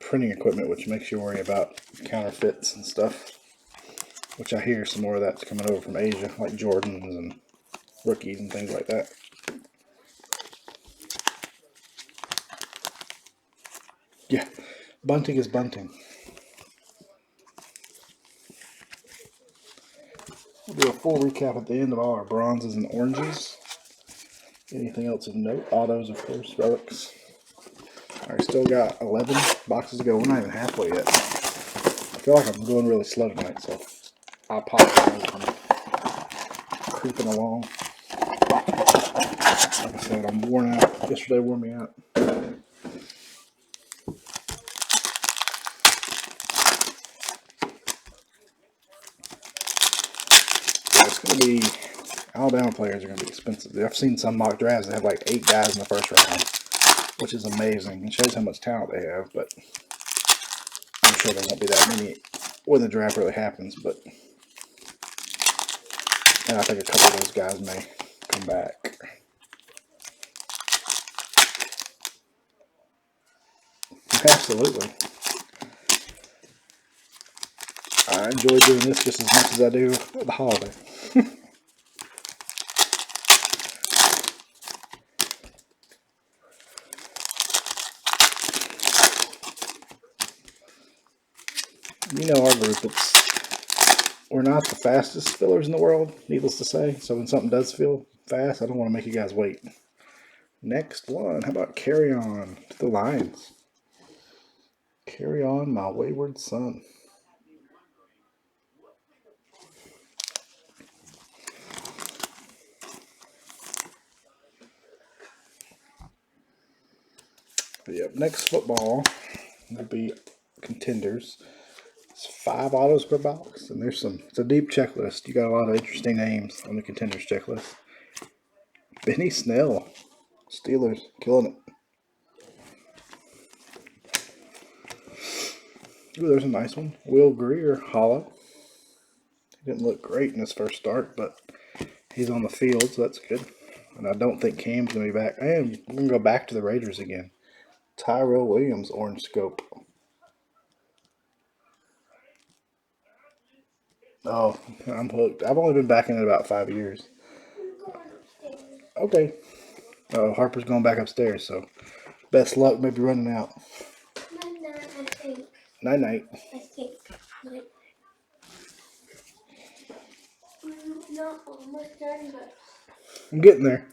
printing equipment, which makes you worry about counterfeits and stuff. Which I hear some more of that's coming over from Asia, like Jordans and rookies and things like that. Yeah, bunting is bunting. We'll do a full recap at the end of all our bronzes and oranges. Anything else of note? Autos, of course, relics. Alright, still got 11 boxes to go. We're not even halfway yet. I feel like I'm going really slow tonight, so I apologize. I'm creeping along. Like I said, I'm worn out. Yesterday wore me out. It's going to be, Alabama players are going to be expensive. I've seen some mock drafts that have like 8 guys in the first round, which is amazing. It shows how much talent they have, but I'm sure there won't be that many when the draft really happens. And I think a couple of those guys may come back. Absolutely. I enjoy doing this just as much as I do at the holiday. You know our group, we're not the fastest fillers in the world, needless to say. So when something does feel fast, I don't want to make you guys wait. Next one, how about Carry On to the Lions? Carry On, my wayward son. Yep, next football will be Contenders. It's 5 autos per box, and it's a deep checklist. You got a lot of interesting names on the Contenders checklist. Benny Snell, Steelers, killing it. Ooh, there's a nice one. Will Greer, hollow. He didn't look great in his first start, but he's on the field, so that's good. And I don't think Cam's going to be back. And we're going to go back to the Raiders again. Tyrell Williams, orange scope. Oh, I'm hooked. I've only been back in it about 5 years. Okay. Oh, Harper's going back upstairs, so best luck, maybe running out.
Night, I think.
Night-night.
I think. Not almost done, but
I'm getting there.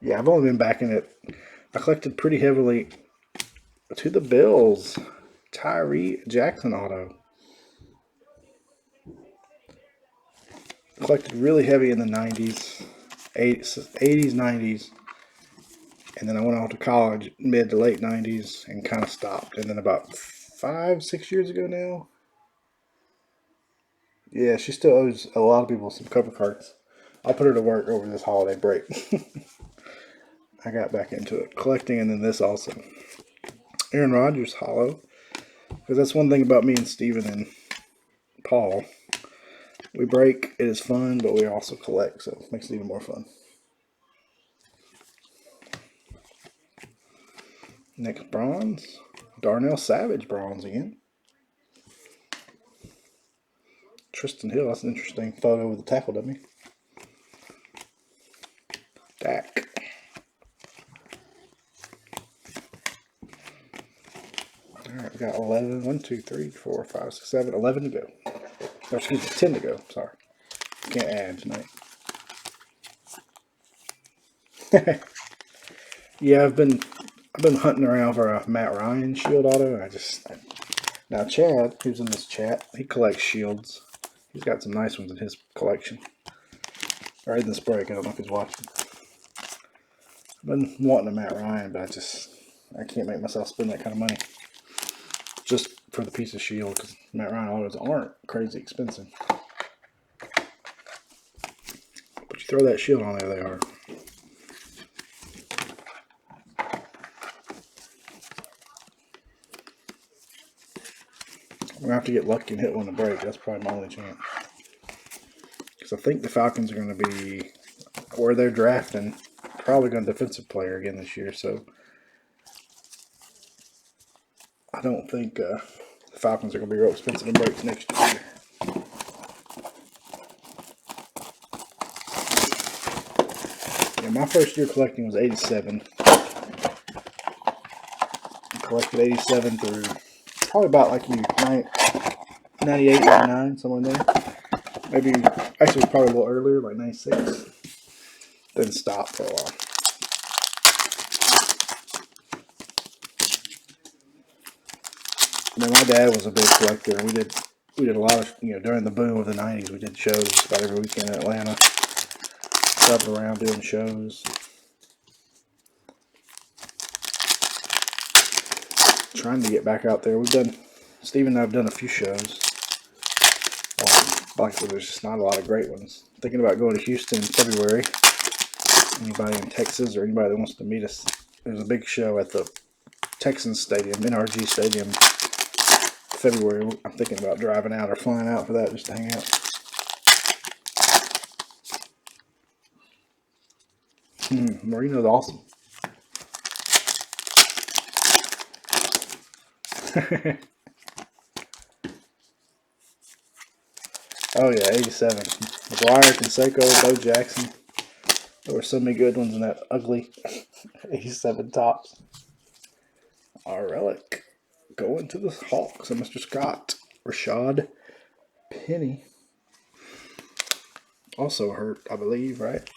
Yeah, I've only been back in it. I collected pretty heavily to the Bills. Tyree Jackson auto. Collected really heavy in the 90s, 80s, 90s. And then I went off to college mid to late 90s and kind of stopped. And then about 5, 6 years ago now. Yeah, she still owes a lot of people some cover cards. I'll put her to work over this holiday break. I got back into it, collecting, and then this also. Aaron Rodgers hollow. Because that's one thing about me and Steven and Paul. We break, it is fun, but we also collect, so it makes it even more fun. Next bronze. Darnell Savage bronze again. Tristan Hill, that's an interesting photo with the tackle dummy. Dak. Alright, we got 11. 1, 2, 3, 4, 5, 6, 7, 11 to go. Or excuse me, 10 to go. Sorry. Can't add tonight. Yeah, I've been hunting around for a Matt Ryan shield auto, and now Chad, who's in this chat, he collects shields. He's got some nice ones in his collection. Or in this break, I don't know if he's watching. I've been wanting a Matt Ryan, but I can't make myself spend that kind of money just for the piece of shield, because Matt Ryan autos aren't crazy expensive. But you throw that shield on there, they are. I'm going to have to get lucky and hit one to break. That's probably my only chance. Because I think the Falcons are going to be where they're drafting, probably going to defensive player again this year. So I don't think the Falcons are going to be real expensive in breaks next year. Yeah, my first year collecting was 87. I collected 87 through probably about like 98, 99, somewhere in there. Maybe, actually probably a little earlier, like 96. Then stopped for a while. And then my dad was a big collector, and we did a lot of, during the boom of the 90s, we did shows about every weekend in Atlanta. Traveled around doing shows. Trying to get back out there. Steve and I have done a few shows. Like I said, there's just not a lot of great ones. Thinking about going to Houston in February. Anybody in Texas or anybody that wants to meet us, there's a big show at the Texans Stadium, NRG Stadium, February. I'm thinking about driving out or flying out for that just to hang out. Marino's awesome. Oh yeah, 87. McGuire, Canseco, Bo Jackson. There were so many good ones in that ugly 87 tops. Our relic going to the Hawks and Mr. Scott. Rashad Penny. Also hurt, I believe, right?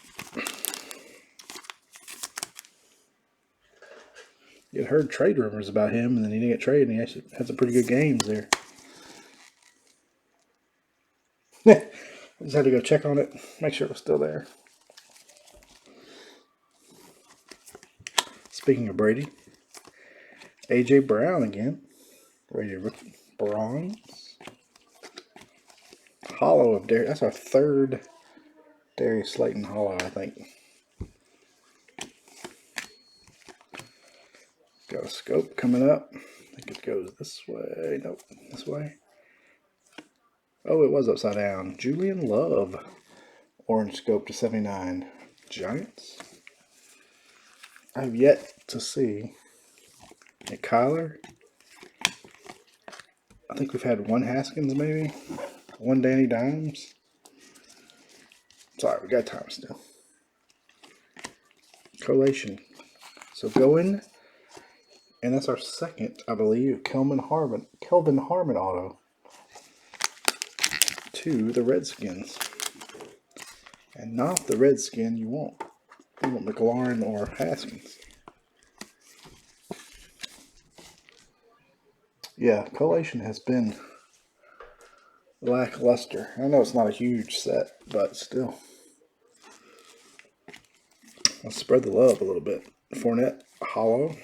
You had heard trade rumors about him, and then he didn't get traded, and he actually had some pretty good games there. I just had to go check on it, make sure it was still there. Speaking of Brady, A.J. Brown again. Rated bronze. Hollow of Darius. That's our third Darius Slayton hollow, I think. Got a scope coming up. I think it goes this way. Nope, this way. Oh, it was upside down. Julian Love. Orange scope to 79. Giants. I have yet to see a Kyler. I think we've had one Haskins maybe. One Danny Dimes. Sorry, we got time still. Collation. So going, and that's our second, I believe, Kelvin Harmon auto to the Redskins. And not the Redskin you want. You want McLaurin or Haskins. Yeah, collation has been lackluster. I know it's not a huge set, but still. Let's spread the love a little bit. Fournette, hollow.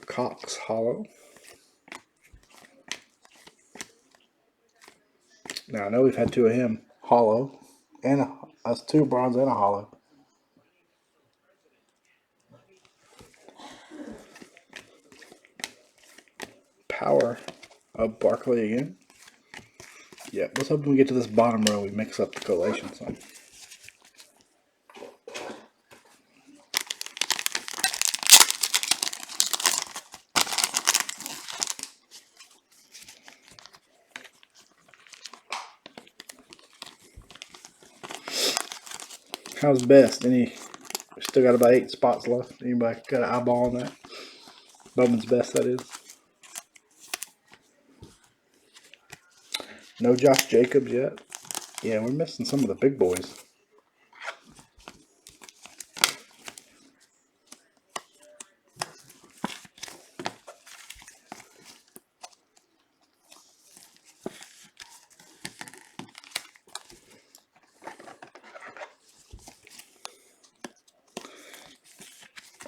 Cox, hollow. Now, I know we've had two of him, hollow, and us two bronze and a hollow. Power of Barkley again. Yeah, let's hope when we get to this bottom row, we mix up the collation some. How's best? Still got about 8 spots left. Anybody got an eyeball on that? Bowman's best, that is. No Josh Jacobs yet. Yeah, we're missing some of the big boys.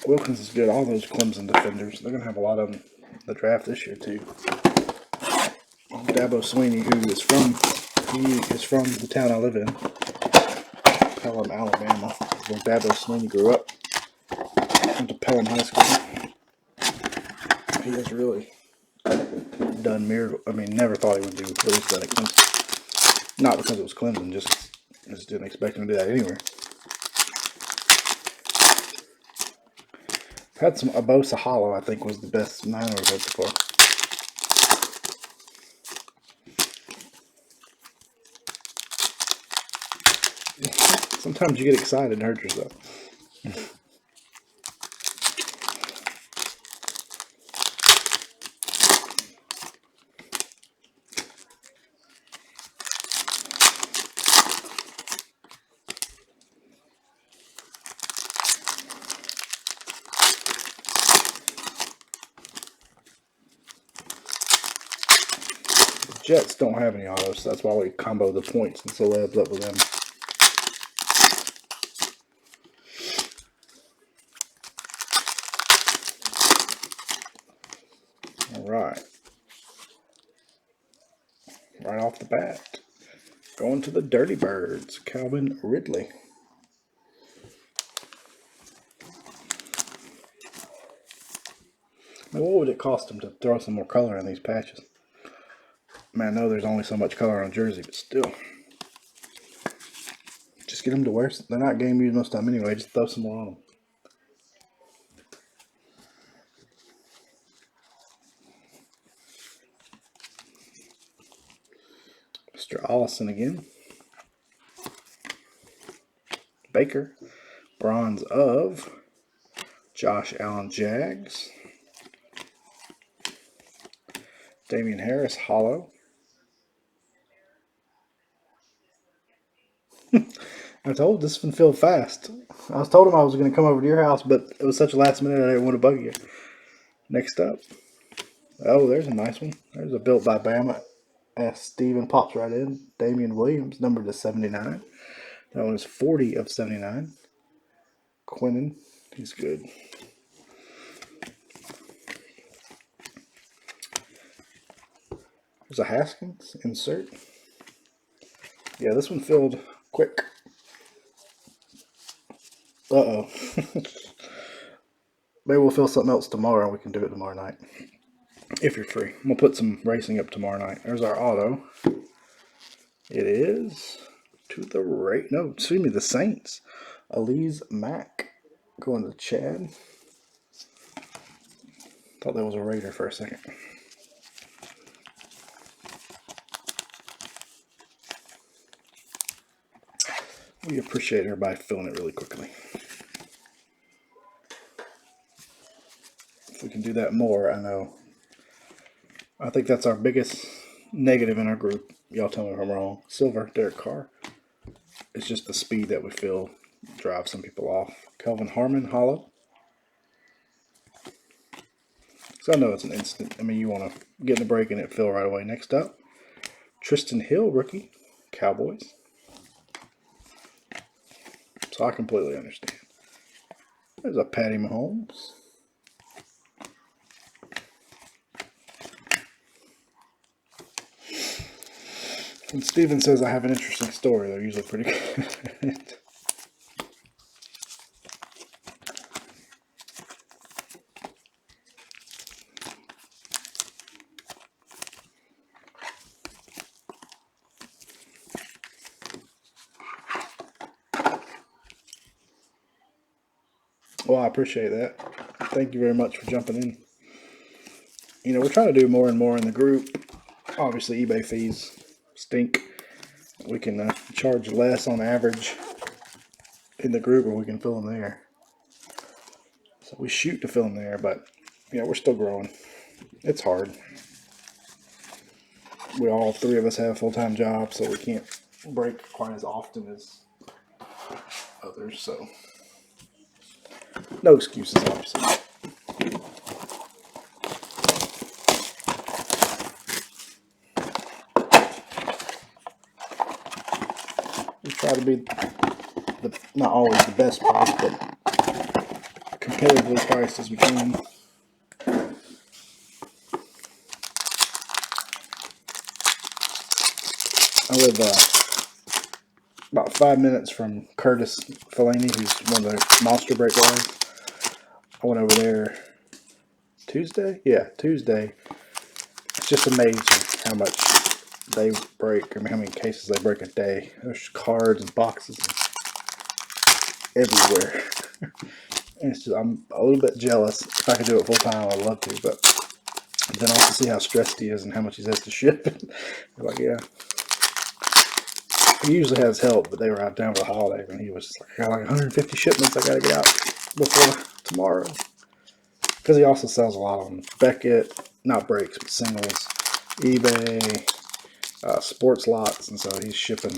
Wilkins is good. All those Clemson defenders. They're going to have a lot of them in the draft this year, too. Dabo Sweeney, who is from the town I live in, Pelham, Alabama, where Dabo Sweeney grew up. Went to Pelham High School. He has really done miracle. I mean, never thought he would do what he's done at Clemson. Not because it was Clemson, just didn't expect him to do that anywhere. Had some Abosa Hollow, I think, was the best Niner we've had so far. Sometimes you get excited and hurt yourself. Jets don't have any autos, so that's why we combo the points and celebs up with them. Alright. Right off the bat. Going to the Dirty Birds. Calvin Ridley. Now, what would it cost them to throw some more color in these patches? I mean, I know there's only so much color on a jersey, but still. Just get them to wear. They're not game used most of the time anyway. Just throw some more on them. Mr. Allison again. Baker. Bronze of Josh Allen Jags. Damian Harris Hollow. I told this one filled fast. I was told him I was going to come over to your house, but it was such a last minute I didn't want to bug you. Next up. Oh, there's a nice one. There's a built by Bama. Steven pops right in. Damian Williams, numbered to 79. That one is 40 of 79. Quinnen, he's good. There's a Haskins insert. Yeah, this one filled quick. Uh-oh. Maybe we'll fill something else tomorrow. We can do it tomorrow night. If you're free. We'll put some racing up tomorrow night. There's our auto. It is to the right. No, excuse me, the Saints. Elise Mack going to Chad. Thought that was a Raider for a second. We appreciate everybody filling it really quickly. If we can do that more, I know. I think that's our biggest negative in our group. Y'all tell me if I'm wrong. Silver, Derek Carr. It's just the speed that we feel drives some people off. Kelvin Harmon, hollow. So I know it's an instant. I mean, you want to get in the break and it fill right away. Next up, Tristan Hill, rookie, Cowboys. So I completely understand. There's a Patty Mahomes. When Steven says I have an interesting story, they're usually pretty good. Well, I appreciate that. Thank you very much for jumping in. You know, we're trying to do more and more in the group. Obviously, eBay fees stink. We can charge less on average in the group, or we can fill them there. So we shoot to fill them there, but yeah, we're still growing. It's hard. We all three of us have full-time jobs, so we can't break quite as often as others. So no excuses, obviously. We try to be not always the best price, but competitively priced as we can. I live about 5 minutes from Curtis Fellaini, who's one of the Monster Break guys. I went over there Tuesday. Yeah, Tuesday. It's just amazing how much they break. I mean, how many cases they break a day. There's cards and boxes everywhere. And it's just, I'm a little bit jealous. If I could do it full time, I'd love to. But then also see how stressed he is and how much he has to ship. Like, yeah. He usually has help, but they were out down for the holidays, and he was just like, I got like 150 shipments I got to get out before tomorrow. Because he also sells a lot on Beckett, not breaks, but singles, eBay, sports lots, and so he's shipping,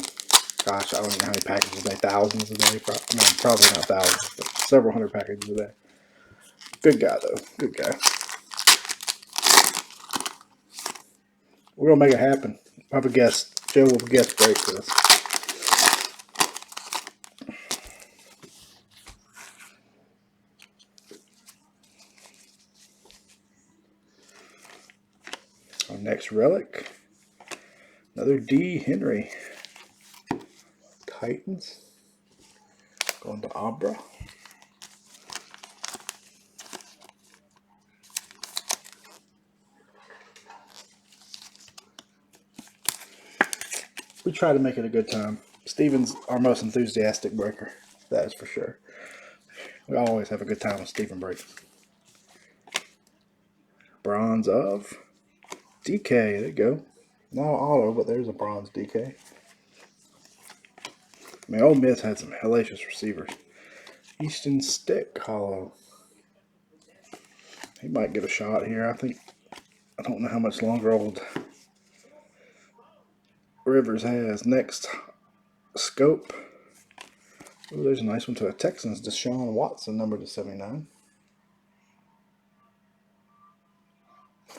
gosh, I don't even know how many packages a day, thousands a day. Probably not thousands, but several hundred packages a day. Good guy, though. Good guy. We're going to make it happen. I have a guest. Joe will guest break for us. Our next relic, another D. Henry. Titans. Going to Abra. We try to make it a good time. Steven's our most enthusiastic breaker. That is for sure. We always have a good time with Steven break. Bronze of DK. There you go. Not an auto, but there's a bronze DK. I mean, Ole Miss had some hellacious receivers. Easton Stick hollow. He might get a shot here. I don't know how much longer old Rivers has. Next, Scope. Ooh, there's a nice one to a Texans. Deshaun Watson, number to 79.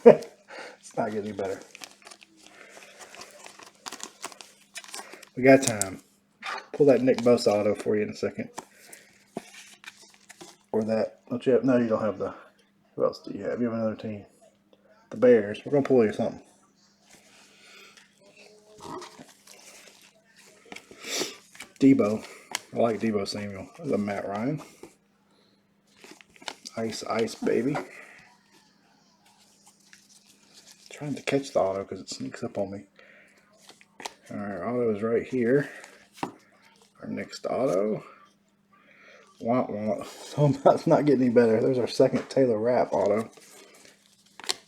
It's not getting any better. We got time. Pull that Nick Bosa auto for you in a second. Or that. Don't you have? No, you don't have the. Who else do you have? You have another team. The Bears. We're going to pull you something. Debo. I like Debo Samuel. The Matt Ryan. Ice, baby. Trying to catch the auto because it sneaks up on me. Alright, auto is right here. Our next auto. Wah, wah. So it's not getting any better. There's our second Taylor Rapp auto.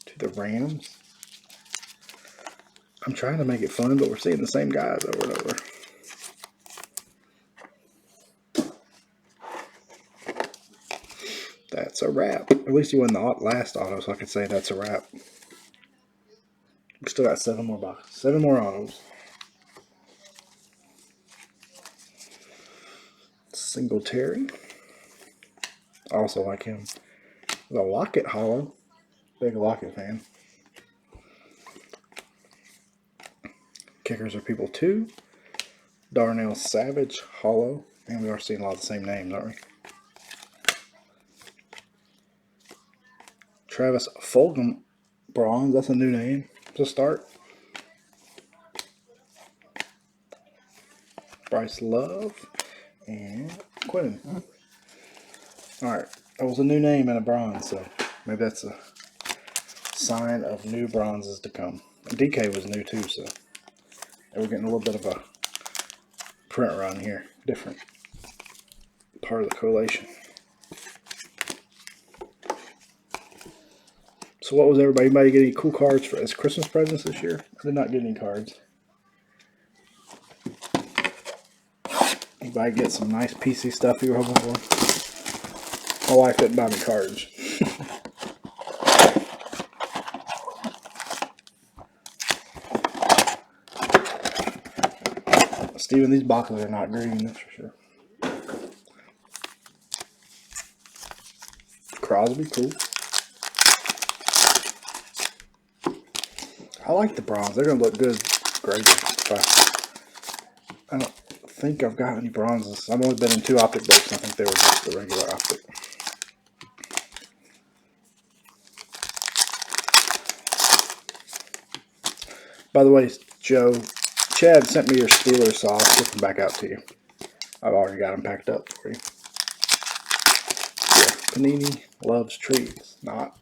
To the Rams. I'm trying to make it fun, but we're seeing the same guys over and over. That's a wrap. At least you won the last auto, so I could say that's a wrap. We still got 7 more boxes. 7 more autos. Singletary. I also like him. The Lockett hollow. Big Lockett fan. Kickers are people 2. Darnell Savage hollow. And we are seeing a lot of the same names, aren't we? Travis Fulgham bronze. That's a new name to start. Bryce Love and Quinn. Alright, that was a new name and a bronze, so maybe that's a sign of new bronzes to come. And DK was new too, so we're getting a little bit of a print run here. Different part of the collation. So what was everybody? Anybody get any cool cards as Christmas presents this year? I did not get any cards. Anybody get some nice PC stuff you were hoping for? My wife didn't buy me cards. Steven, these boxes are not green, that's for sure. Crosby, cool. I like the bronze. They're going to look good graded. I don't think I've got any bronzes. I've only been in 2 Optic breaks, and I think they were just the regular Optic. By the way, Joe, Chad sent me your Steelers sauce. Get them back out to you. I've already got them packed up for you. Yeah, Panini loves trees. Not.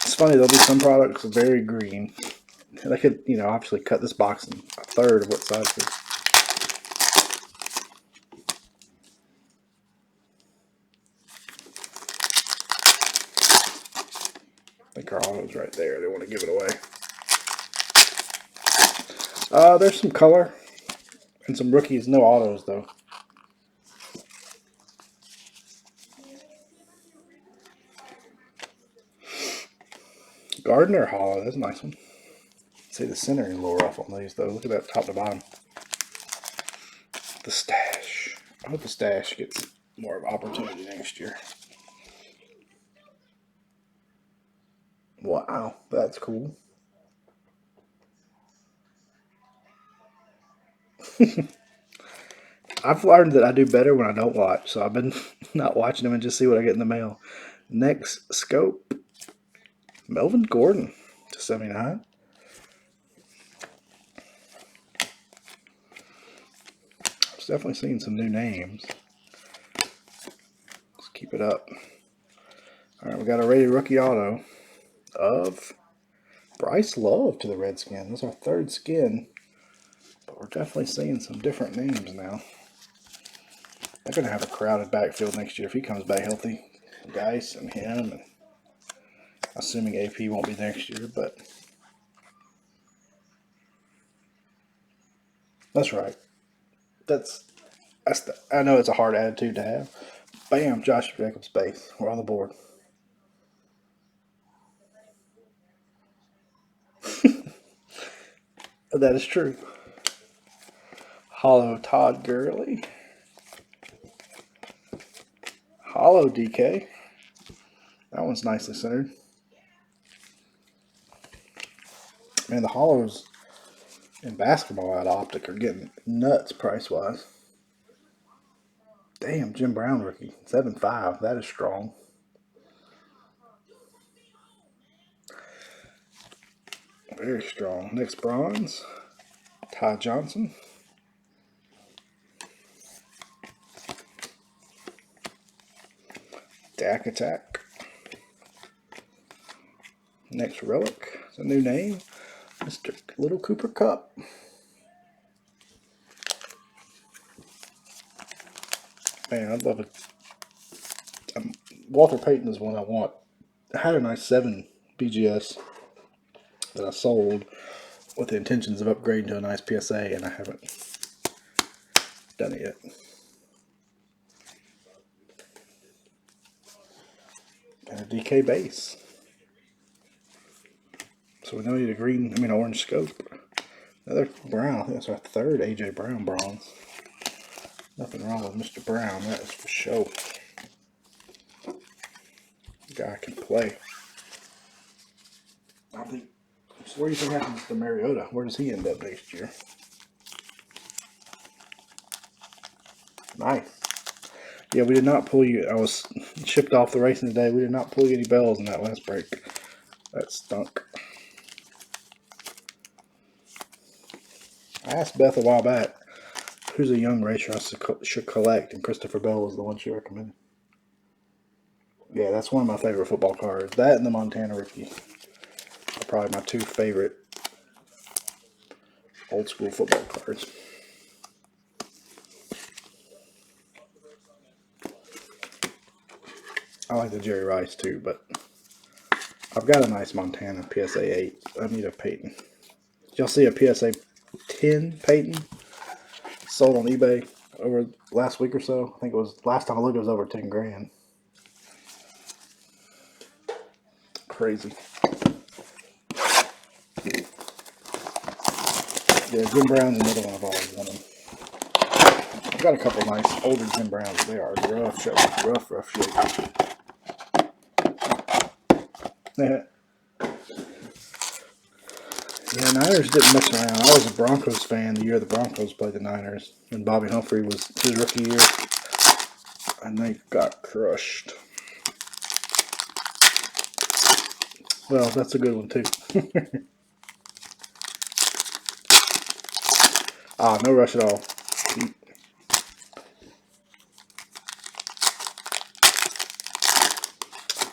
It's funny, there'll be some products very green. They could, obviously cut this box in a third of what size it is. I think our auto's right there. They want to give it away. There's some color and some rookies. No autos, though. Gardner hollow. That's a nice one. See, the centering is a little rough on these, though. Look at that top to bottom. The stash. I hope the stash gets more of an opportunity next year. Wow, that's cool. I've learned that I do better when I don't watch, so I've been not watching them and just see what I get in the mail. Next scope. Melvin Gordon to 79. I was definitely seeing some new names. Let's keep it up. All right, we got a rated rookie auto of Bryce Love to the Redskins. That's our 3rd skin, but we're definitely seeing some different names now. They're going to have a crowded backfield next year if he comes back healthy. Geis and him, and assuming AP won't be next year, but That's right. I know it's a hard attitude to have. Bam, Josh Jacobs base. We're on the board. That is true. Hollow Todd Gurley. Hollow DK. That one's nicely centered. Man, the hollows in basketball at Optic are getting nuts price wise. Damn, Jim Brown rookie. 7.5. That is strong. Very strong. Next bronze. Ty Johnson. Dak Attack. Next relic. It's a new name. Mr. Little Cooper Cup. Man, I'd love it. Walter Payton is one I want. I had a nice 7 BGS that I sold with the intentions of upgrading to a nice PSA, and I haven't done it yet. And a DK base. So we know you need orange scope. Another Brown. I think that's our third AJ Brown bronze. Nothing wrong with Mr. Brown, that is for sure. The guy can play. So what do you think happens to Mariota? Where does he end up next year? Nice. Yeah, we did not pull you. I was shipped off the racing today. We did not pull you any bells in that last break. That stunk. I asked Beth a while back, who's a young racer I should collect, and Christopher Bell was the one she recommended. Yeah, that's one of my favorite football cards. That and the Montana rookie are probably my 2 favorite old school football cards. I like the Jerry Rice too, but I've got a nice Montana PSA 8. I need a Peyton. Did y'all see a PSA 10 Peyton sold on eBay over last week or so? I think it was, last time I looked, it was over 10 grand. Crazy. Yeah, Jim Brown's another one I've always wanted. I've got a couple of nice older Jim Browns. They are rough shape. Yeah, Niners didn't mess around. I was a Broncos fan the year the Broncos played the Niners, and Bobby Humphrey was his rookie year, and they got crushed. Well, that's a good one too. No rush at all.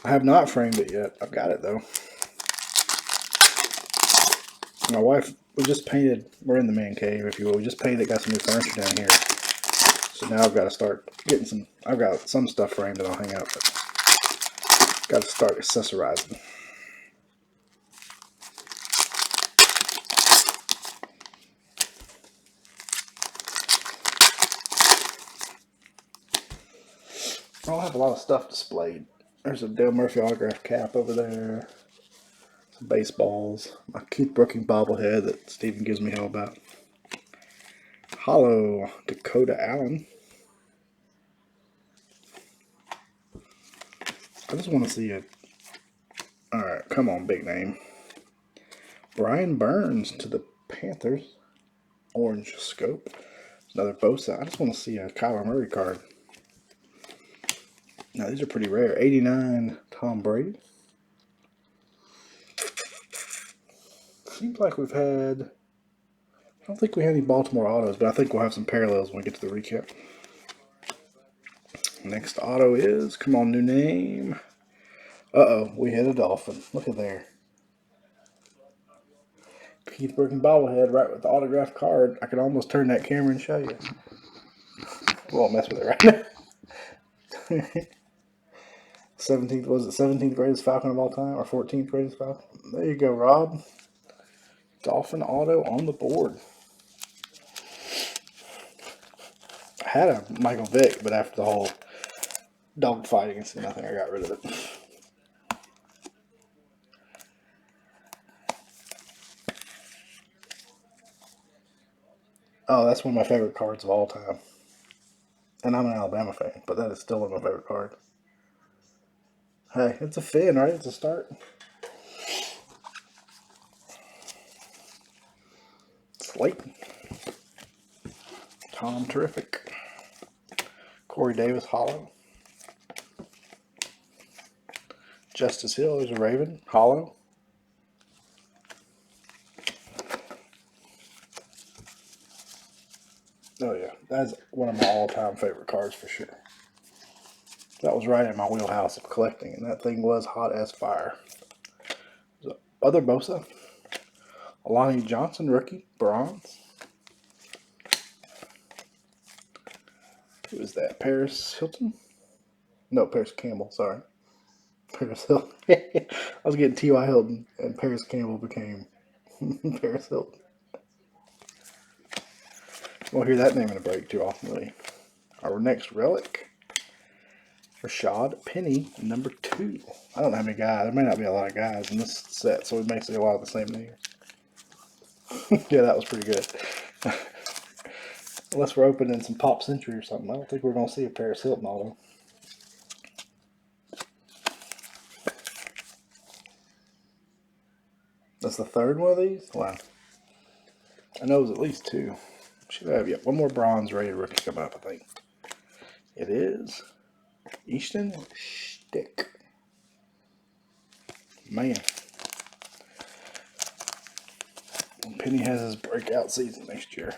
I have not framed it yet. I've got it though. My wife, we just painted, we're in the man cave, if you will. We just painted, got some new furniture down here. So now I've got to start getting I've got some stuff framed that I'll hang up, but got to start accessorizing. I'll have a lot of stuff displayed. There's a Dale Murphy autograph cap over there. Some baseballs. My Keith Brooking bobblehead that Steven gives me hell about. Hollow Dakota Allen. I just want to see it. Alright, come on, big name. Brian Burns to the Panthers. Orange scope. Another Bosa. I just want to see a Kyler Murray card. Now, these are pretty rare. 89 Tom Brady. Seems like we've had... I don't think we had any Baltimore autos, but I think we'll have some parallels when we get to the recap. Next auto is... Come on, new name. Uh-oh, we hit a Dolphin. Look at there. Keith Brooking bobblehead right with the autographed card. I could almost turn that camera and show you. We won't mess with it right now. 17th greatest Falcon of all time, or 14th greatest Falcon? There you go, Rob. Dolphin auto on the board. had a Michael Vick, but after the whole dog fighting and nothing, I got rid of it. Oh, that's one of my favorite cards of all time. And I'm an Alabama fan, but that is still one of my favorite cards. Hey, it's a fin, right? It's a start. Slayton. Tom Terrific. Corey Davis, hollow. Justice Hill is a Raven, hollow. Oh yeah, that's one of my all-time favorite cards for sure. That was right in my wheelhouse of collecting, and that thing was hot as fire. So, other Bosa. Alani Johnson, rookie, bronze. Who is that? Paris Hilton? No, Paris Campbell, sorry. Paris Hilton. I was getting T.Y. Hilton, and Paris Campbell became Paris Hilton. We'll hear that name in a break too often, really. Our next relic, Rashad Penny, number 2. I don't know how many guys. There may not be a lot of guys in this set, so we may see a lot of the same names. Yeah, that was pretty good. Unless we're opening some Pop Century or something. I don't think we're going to see a Paris Hilton auto. That's the third one of these? Wow. I know it was at least 2. Should have, yeah, one more bronze rated rookie coming up, I think. It is Easton Stick. Man. When Penny has his breakout season next year,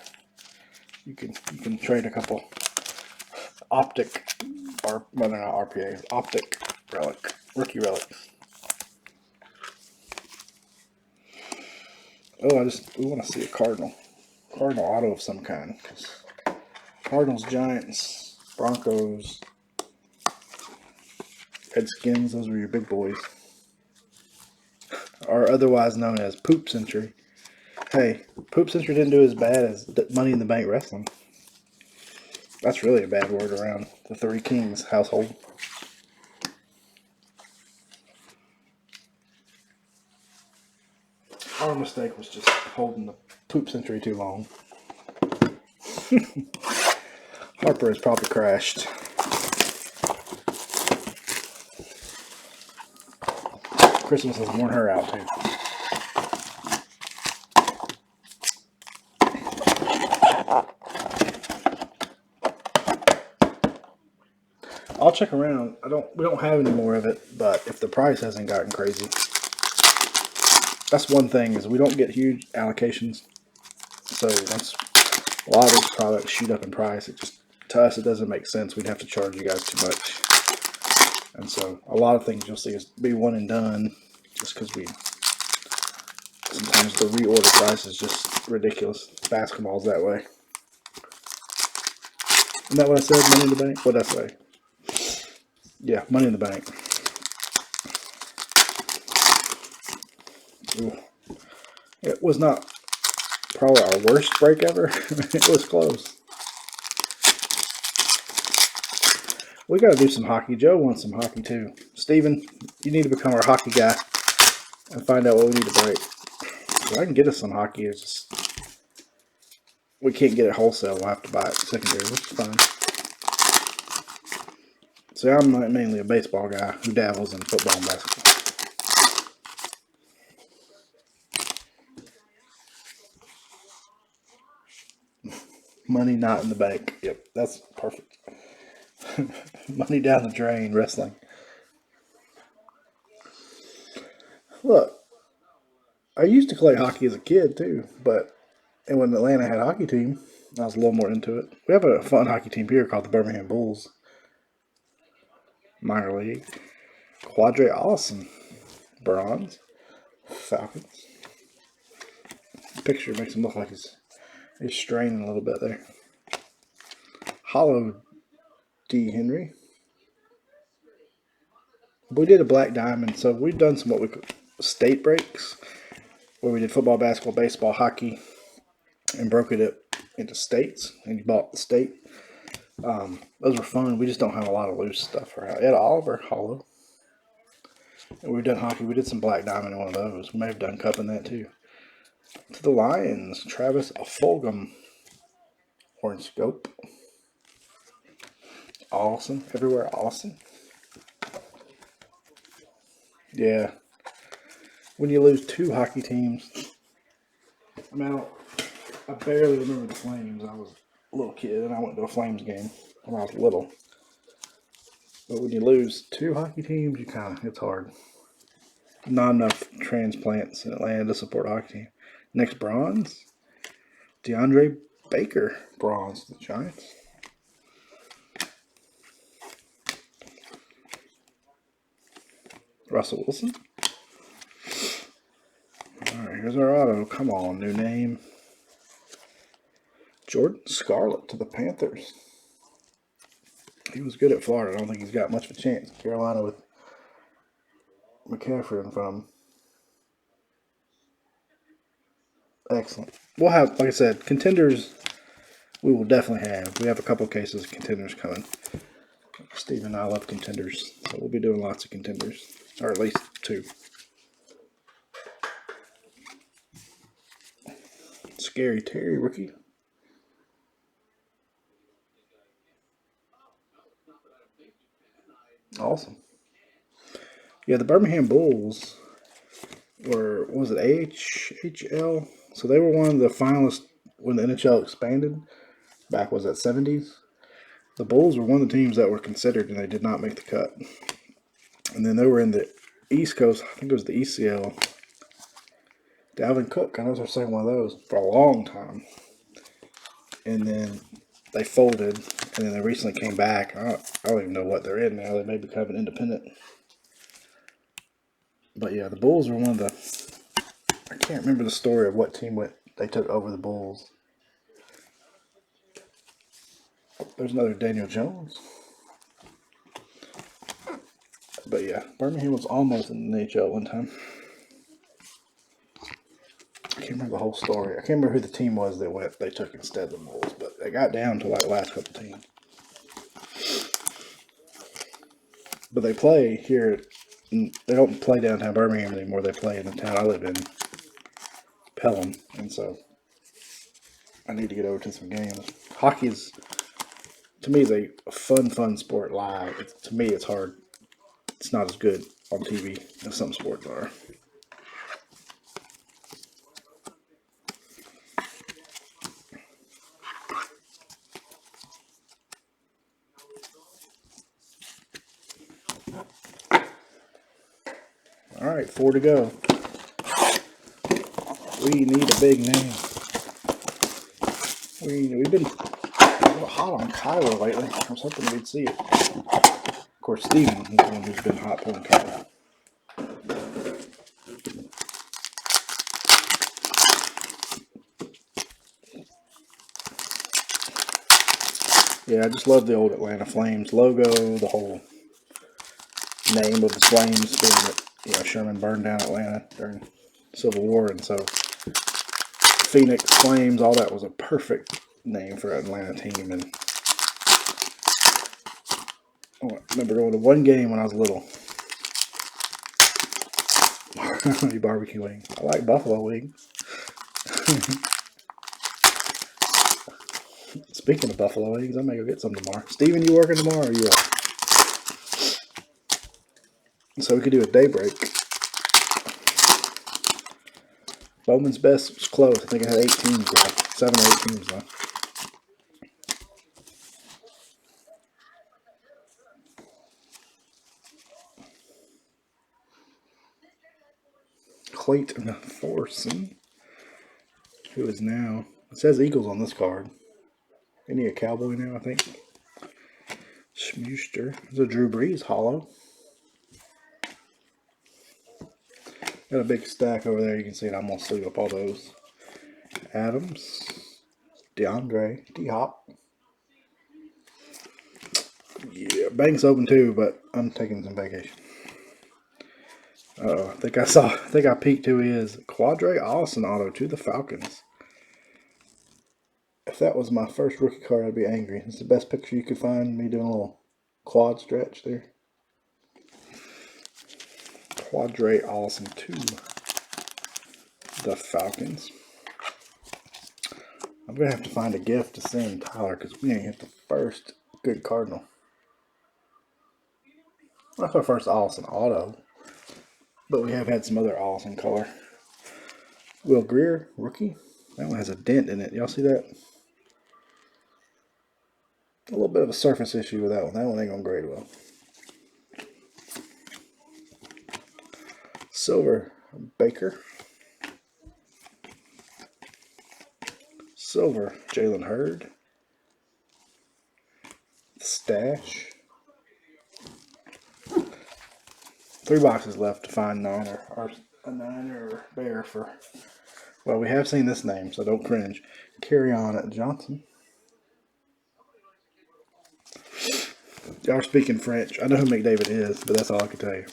you can trade a couple Optic, or well, they're not RPAs, Optic relic, rookie relics. Oh, we want to see a Cardinal auto of some kind. Cardinals, Giants, Broncos, Redskins, those were your big boys. Or otherwise known as Poop Century. Hey, Poop Century didn't do as bad as Money in the Bank Wrestling. That's really a bad word around the Three Kings household. Our mistake was just holding the Poop Century too long. Harper has probably crashed. Christmas has worn her out too. I'll check around. We don't have any more of it, but if the price hasn't gotten crazy. That's one thing, is we don't get huge allocations. So once a lot of these products shoot up in price, to us it doesn't make sense. We'd have to charge you guys too much. And so a lot of things you'll see us be one and done, just because sometimes the reorder price is just ridiculous. Basketball's that way. Isn't that what I said? Money in the Bank? What did I say? Yeah, Money in the Bank. Ooh. It was not probably our worst break ever. It was close. We got to do some hockey. Joe wants some hockey too. Steven, you need to become our hockey guy and find out what we need to break. So I can get us some hockey. It's just we can't get it wholesale. We'll have to buy it secondary, which is fine. So I'm mainly a baseball guy who dabbles in football and basketball. Money not in the bank. Yep, that's perfect. Money down the drain, wrestling. Look, I used to play hockey as a kid too, and when Atlanta had a hockey team, I was a little more into it. We have a fun hockey team here called the Birmingham Bulls. Minor league. Quadre Allison. Bronze. Falcons. The picture makes him look like he's straining a little bit there. Hollow D. Henry. We did a black diamond, so we've done some what we call state breaks, where we did football, basketball, baseball, hockey, and broke it up into states, and you bought the state. Those were fun. We just don't have a lot of loose stuff for out. Ed Oliver, hollow. And we've done hockey. We did some black diamond in one of those. We may have done cup in that too. To the Lions, Travis Fulgham. Orange scope. Awesome. Everywhere awesome. Yeah. When you lose 2 hockey teams. I mean, I barely remember the Flames. I was a little kid and I went to a Flames game when I was little. But when you lose 2 hockey teams, it's hard. Not enough transplants in Atlanta to support a hockey team. Next bronze, DeAndre Baker, bronze, the Giants. Russell Wilson. Alright, here's our auto. Come on, new name. Jordan Scarlett to the Panthers. He was good at Florida. I don't think he's got much of a chance. Carolina with McCaffrey in front of him. Excellent. We'll have, like I said, contenders we will definitely have. We have a couple cases of contenders coming. Steve and I love contenders, so we'll be doing lots of contenders. Or at least 2. Scary Terry rookie. Awesome. Yeah, the Birmingham Bulls were, what was it, AHL? So they were one of the finalists when the NHL expanded. Back was that 70s. The Bulls were one of the teams that were considered and they did not make the cut. And then they were in the East Coast, I think it was the ECL. Dalvin Cook, I know they're saying one of those for a long time. And then they folded, and then they recently came back. I don't even know what they're in now. They may be kind of an independent. But yeah, the Bulls were one of the. I can't remember the story of what team they took over the Bulls. There's another Daniel Jones. But yeah, Birmingham was almost in the NHL one time. I can't remember the whole story. I can't remember who the team was they took instead of the Bulls, but they got down to like the last couple teams. But they play here. They don't play downtown Birmingham anymore. They play in the town I live in, Pelham, and so I need to get over to some games. Hockey is, to me, is a fun sport live. To me, it's hard. It's not as good on TV as some sports are. All right, 4 to go. We need a big name. We've been a little hot on Kyler lately. I was hoping we'd see it. Of course, Steven is the one who's been hot pulling Kyler. Yeah, I just love the old Atlanta Flames logo, the whole name of the Flames, being that Sherman burned down Atlanta during the Civil War, and so Phoenix Flames, all that was a perfect name for an Atlanta team. And I remember going to one game when I was little. Barbecue wings. I like buffalo wings. Speaking of buffalo wings, I may go get some tomorrow. Steven, you working tomorrow or you off? So we could do a daybreak. Bowman's Best was close. I think it had 8 teams left. 7 or 8 teams left. Clayton Thorson, who is now, it says Eagles on this card. Isn't he a Cowboy now, I think? Schmuster. There's a Drew Brees hollow. Got a big stack over there. You can see it. I'm going to sleeve up all those. Adams. DeAndre. D-Hop. Yeah, bank's open too, but I'm taking some vacation. Uh-oh. I think I peeked who he is. Quadre Allison auto to the Falcons. If that was my first rookie card, I'd be angry. It's the best picture you could find, me doing a little quad stretch there. Quadre Allison 2. The Falcons. I'm going to have to find a gift to send Tyler because we ain't hit the first good Cardinal. That's our first Allison auto. But we have had some other Allison color. Will Greer, rookie. That one has a dent in it. Y'all see that? A little bit of a surface issue with that one. That one ain't going to grade well. Silver, Baker. Silver, Jalen Hurd. Stash. 3 boxes left to find Niner or a Niner or Bear for. Well, we have seen this name, so don't cringe. Carry on at Johnson. Y'all are speaking French. I know who McDavid is, but that's all I can tell you.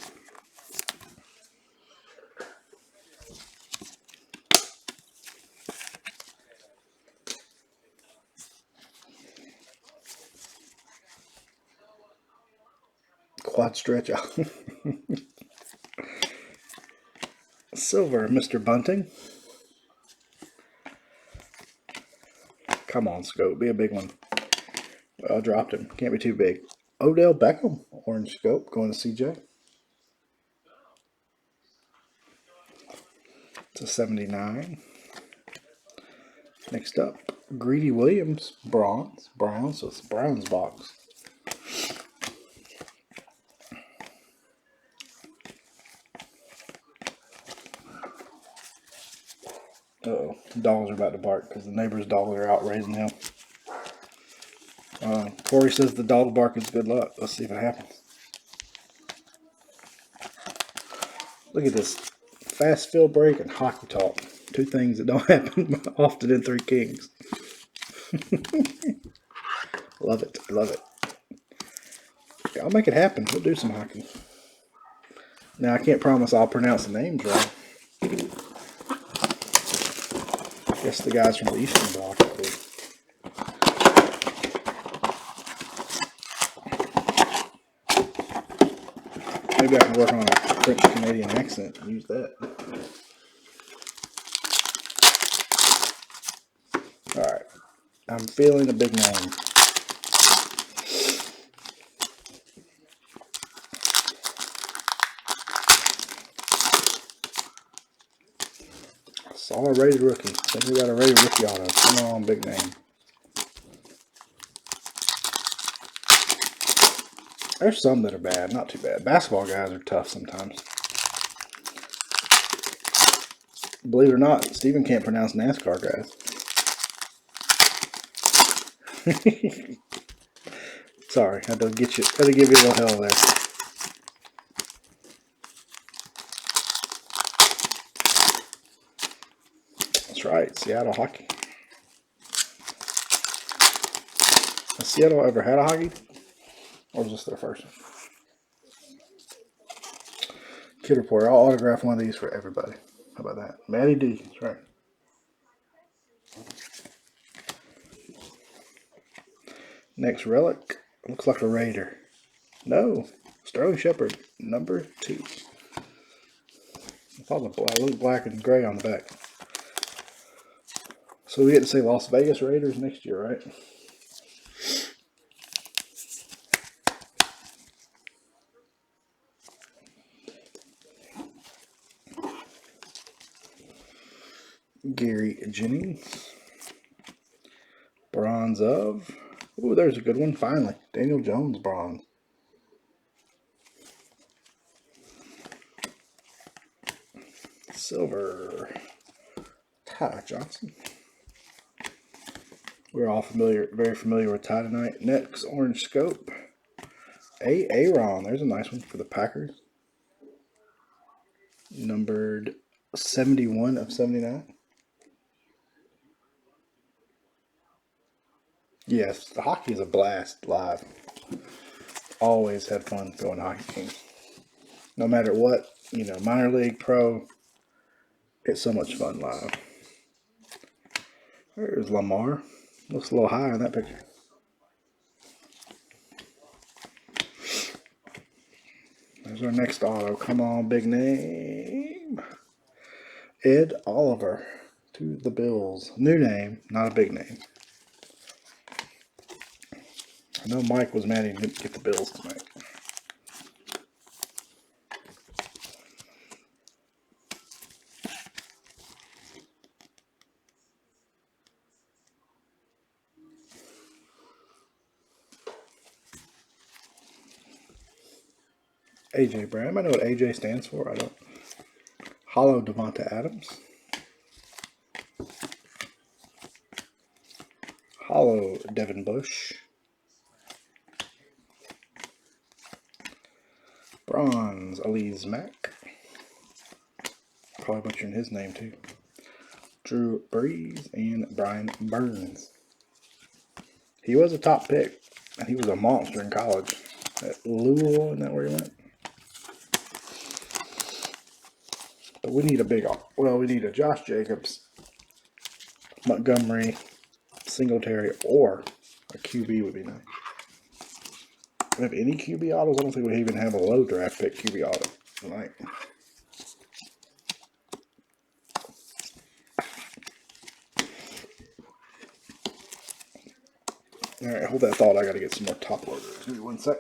Quad stretch out. Silver, Mr. Bunting. Come on, Scope. Be a big one. Well, I dropped him. Can't be too big. Odell Beckham. Orange Scope. Going to CJ. It's a 79. Next up, Greedy Williams. Bronze. Browns. So it's a Browns box. Uh-oh. Dogs are about to bark because the neighbor's dogs are out raising hell. Corey says the dog bark is good luck. Let's see if it happens. Look at this. Fast field break and hockey talk. 2 things that don't happen often in 3 Kings. Love it. Love it. Yeah, I'll make it happen. We'll do some hockey. Now, I can't promise I'll pronounce the names right. I guess the guys from the Eastern Bloc will. Maybe I can work on a French-Canadian accent and use that. Alright. I'm feeling a big name. I saw a rated rookie. I think we got a rated rookie auto. Come on, big name. There's some that are bad, not too bad. Basketball guys are tough sometimes. Believe it or not, Steven can't pronounce NASCAR guys. Sorry, had to give you a little hell there. That's right, Seattle hockey. Has Seattle ever had a hockey? Or was this their first one? Kid Reporter, I'll autograph one of these for everybody. How about that? Matty D, that's right. Next relic. Looks like a Raider. No. Sterling Shepard, number 2. I thought it looked black and gray on the back. So we get to say Las Vegas Raiders next year, right? Gary Jennings. Bronze of. Ooh, there's a good one, finally. Daniel Jones bronze. Silver. Ty Johnson. We're all very familiar with Ty tonight. Next, orange scope. Aaron. There's a nice one for the Packers. Numbered 71 of 79. Yes, the hockey is a blast live. Always had fun going to hockey games. No matter what, minor league, pro, it's so much fun live. There's Lamar. Looks a little high in that picture. There's our next auto. Come on, big name. Ed Oliver to the Bills. New name, not a big name. I know Mike was mad he didn't get the Bills tonight. AJ Brown. I know what AJ stands for. I don't. Hollow Devonta Adams. Hollow Devin Bush. Bronze Elise Mack. Probably butchering his name too. Drew Brees and Brian Burns. He was a top pick, and he was a monster in college. At Louisville, isn't that where he went? But we need a big, well, we need a Josh Jacobs, Montgomery, Singletary, or a QB would be nice. Do we have any QB autos? I don't think we even have a low draft pick QB auto tonight. Alright, hold that thought. I got to get some more top loaders. Give me 1 sec.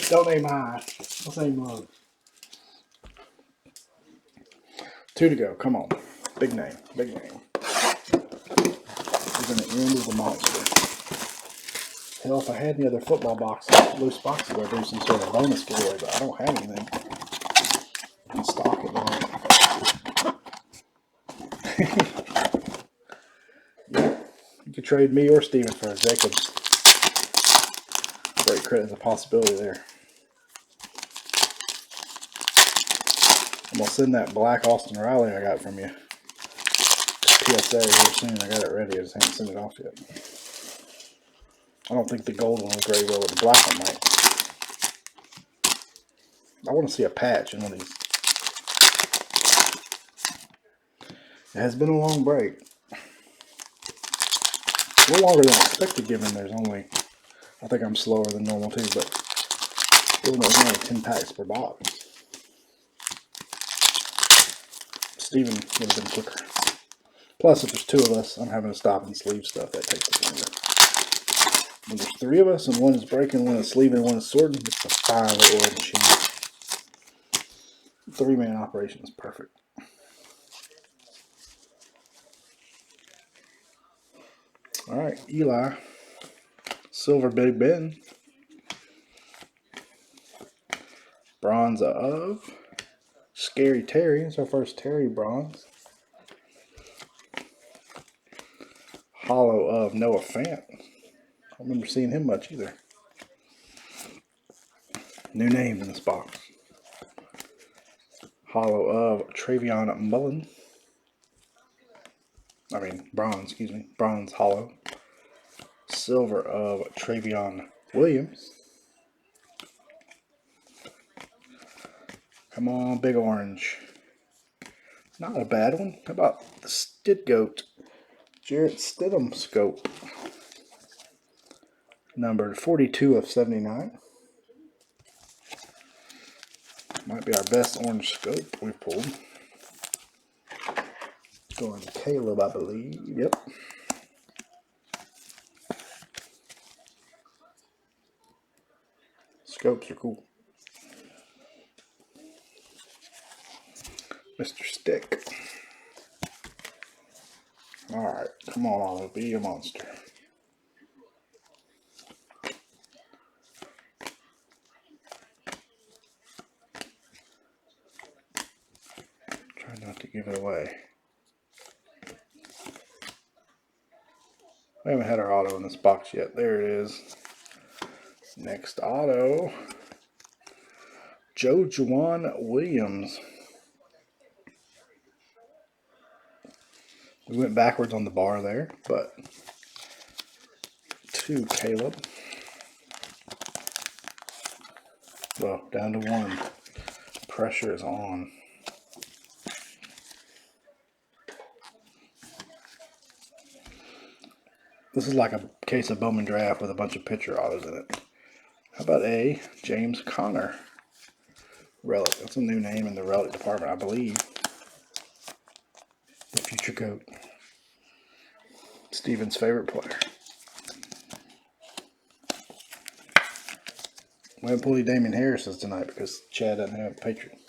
Don't aim high. Let's aim low. 2 to go. Come on. Big name. Big name. We're going to end with a monster. Hell, if I had any other football boxes, loose boxes, I'd do some sort of bonus giveaway, but I don't have anything in stock at the moment. Yeah. You could trade me or Steven for Jacobs. Great credit is a possibility there. I'm going to send that black Austin Riley I got from you PSA here soon. I got it ready. I just haven't sent it off yet. I don't think the gold one will go very well with the black one might. I want to see a patch in one of these. It has been a long break. A little longer than I expected given there's only, I think I'm slower than normal too, but given there's only 10 packs per box. Steven would have been quicker. Plus, if there's 2 of us, I'm having to stop and sleeve stuff. That takes us longer. When there's 3 of us and one is breaking, one is sleeving, one is sorting, it's a fine little machine. 3-man operation is perfect. Alright, Eli. Silver Big Ben. Bronze of Scary Terry. It's our first Terry bronze. Hollow of Noah Fant. I don't remember seeing him much either. New name in this box. Hollow of Travion Mullen. Bronze, excuse me. Bronze hollow. Silver of Travion Williams. Come on, big orange. Not a bad one. How about the Stidgoat? Jarrett Stidham scope. Numbered 42 of 79. Might be our best orange scope we've pulled. Going to Caleb, I believe. Yep. Scopes are cool. Mr. Stick. Alright, come on, Oliver. Be a monster. Try not to give it away. We haven't had our auto in this box yet. There it is. Next auto. Juwan Williams. We went backwards on the bar there, but to Caleb. Well, down to 1. Pressure is on. This is like a case of Bowman Draft with a bunch of pitcher autos in it. How about a James Conner relic? That's a new name in the relic department, I believe. The future GOAT. Steven's favorite player. We haven't pulled any Damian Harris's tonight because Chad doesn't have a Patriot.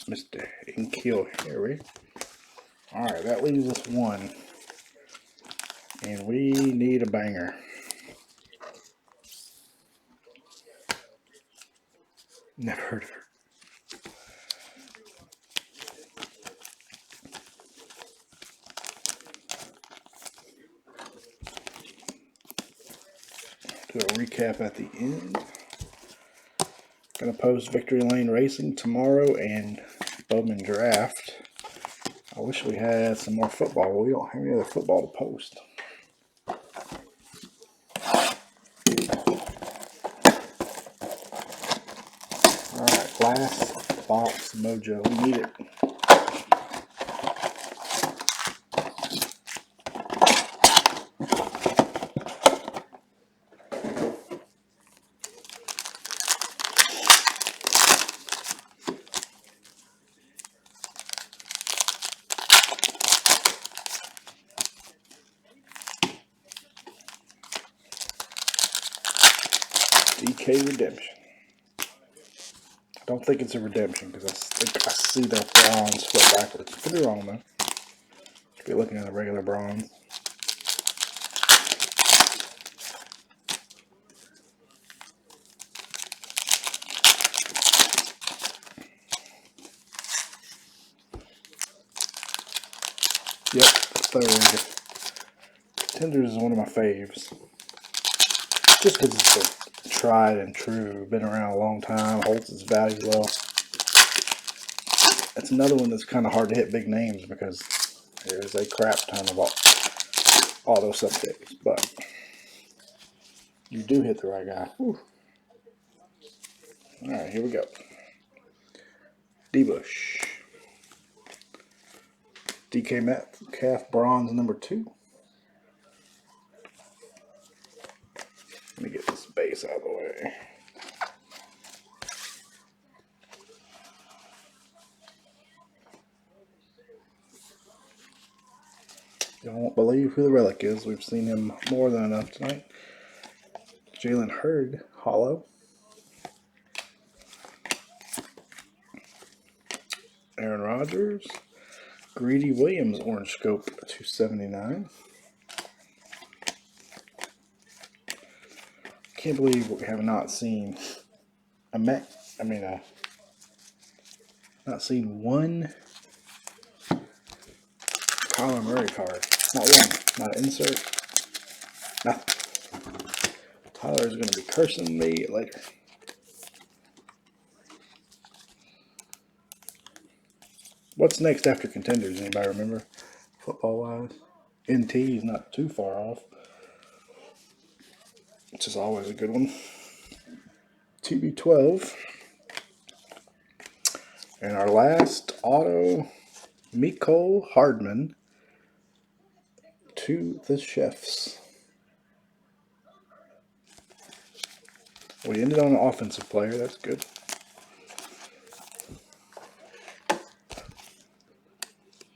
Mr. Inkeel Harry. Alright, that leaves us 1. And we need a banger. Never heard of her. Do a recap at the end. Gonna post Victory Lane Racing tomorrow and Bowman Draft. I wish we had some more football, but we don't have any other football to post. Alright, last box mojo. We need it. DK Redemption. I don't think it's a redemption because I think I see the bronze flip backwards. Could be wrong though. Could be looking at a regular bronze. Yep, third. Tenders is one of my faves. Just because it's a tried and true, been around a long time, holds its value well. It's another one that's kind of hard to hit big names because there's a crap ton of auto subjects, but you do hit the right guy. Whew. All right, here we go. D-Bush. DK Metcalf bronze number 2. Let me get this base out of the way. Y'all won't believe who the relic is. We've seen him more than enough tonight. Jalen Hurd, hollow. Aaron Rodgers. Greedy Williams, orange scope, 279. Can't believe we have not seen not seen one Kyler Murray card. Not one. Not an insert. Nothing. Tyler's going to be cursing me later. What's next after Contenders? Anybody remember? Football-wise? NT is not too far off. Which is always a good one. TB12. And our last auto, Mecole Hardman to the Chefs. We ended on an offensive player. That's good.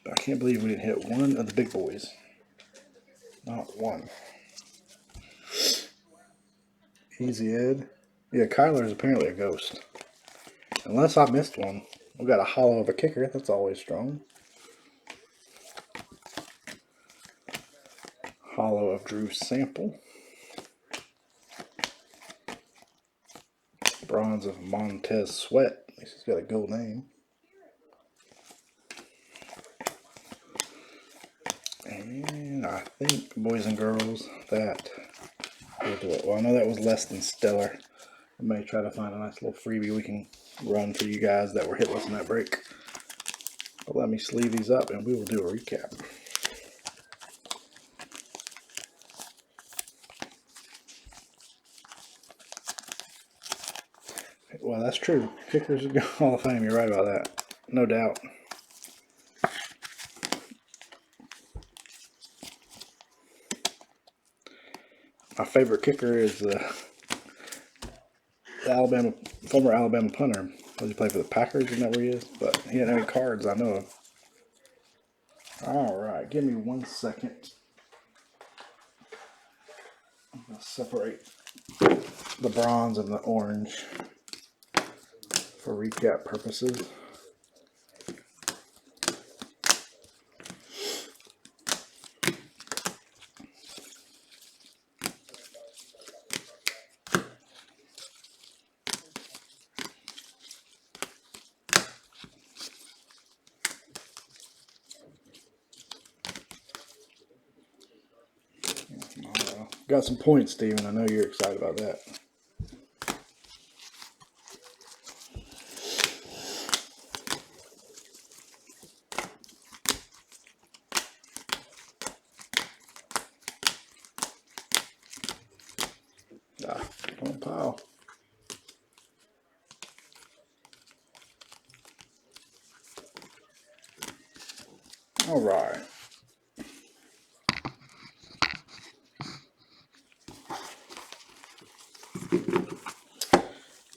I can't believe we didn't hit one of the big boys. Not one. Easy Ed. Yeah, Kyler is apparently a ghost. Unless I missed one. We got a hollow of a kicker. That's always strong. Hollow of Drew Sample. Bronze of Montez Sweat. At least he's got a gold name. And I think, boys and girls, that will do it. Well, I know that was less than stellar. I may try to find a nice little freebie we can run for you guys that were hitless in that break. But let me sleeve these up and we will do a recap. Well, that's true. Kickers are Hall of Fame. You're right about that. No doubt. My favorite kicker is the former Alabama punter. Does he play for the Packers? Isn't that where he is? But he didn't have any cards I know of. All right, give me 1 second. I'm gonna separate the bronze and the orange for recap purposes. Got some points, Steven. I know you're excited about that. Don't pile. All right.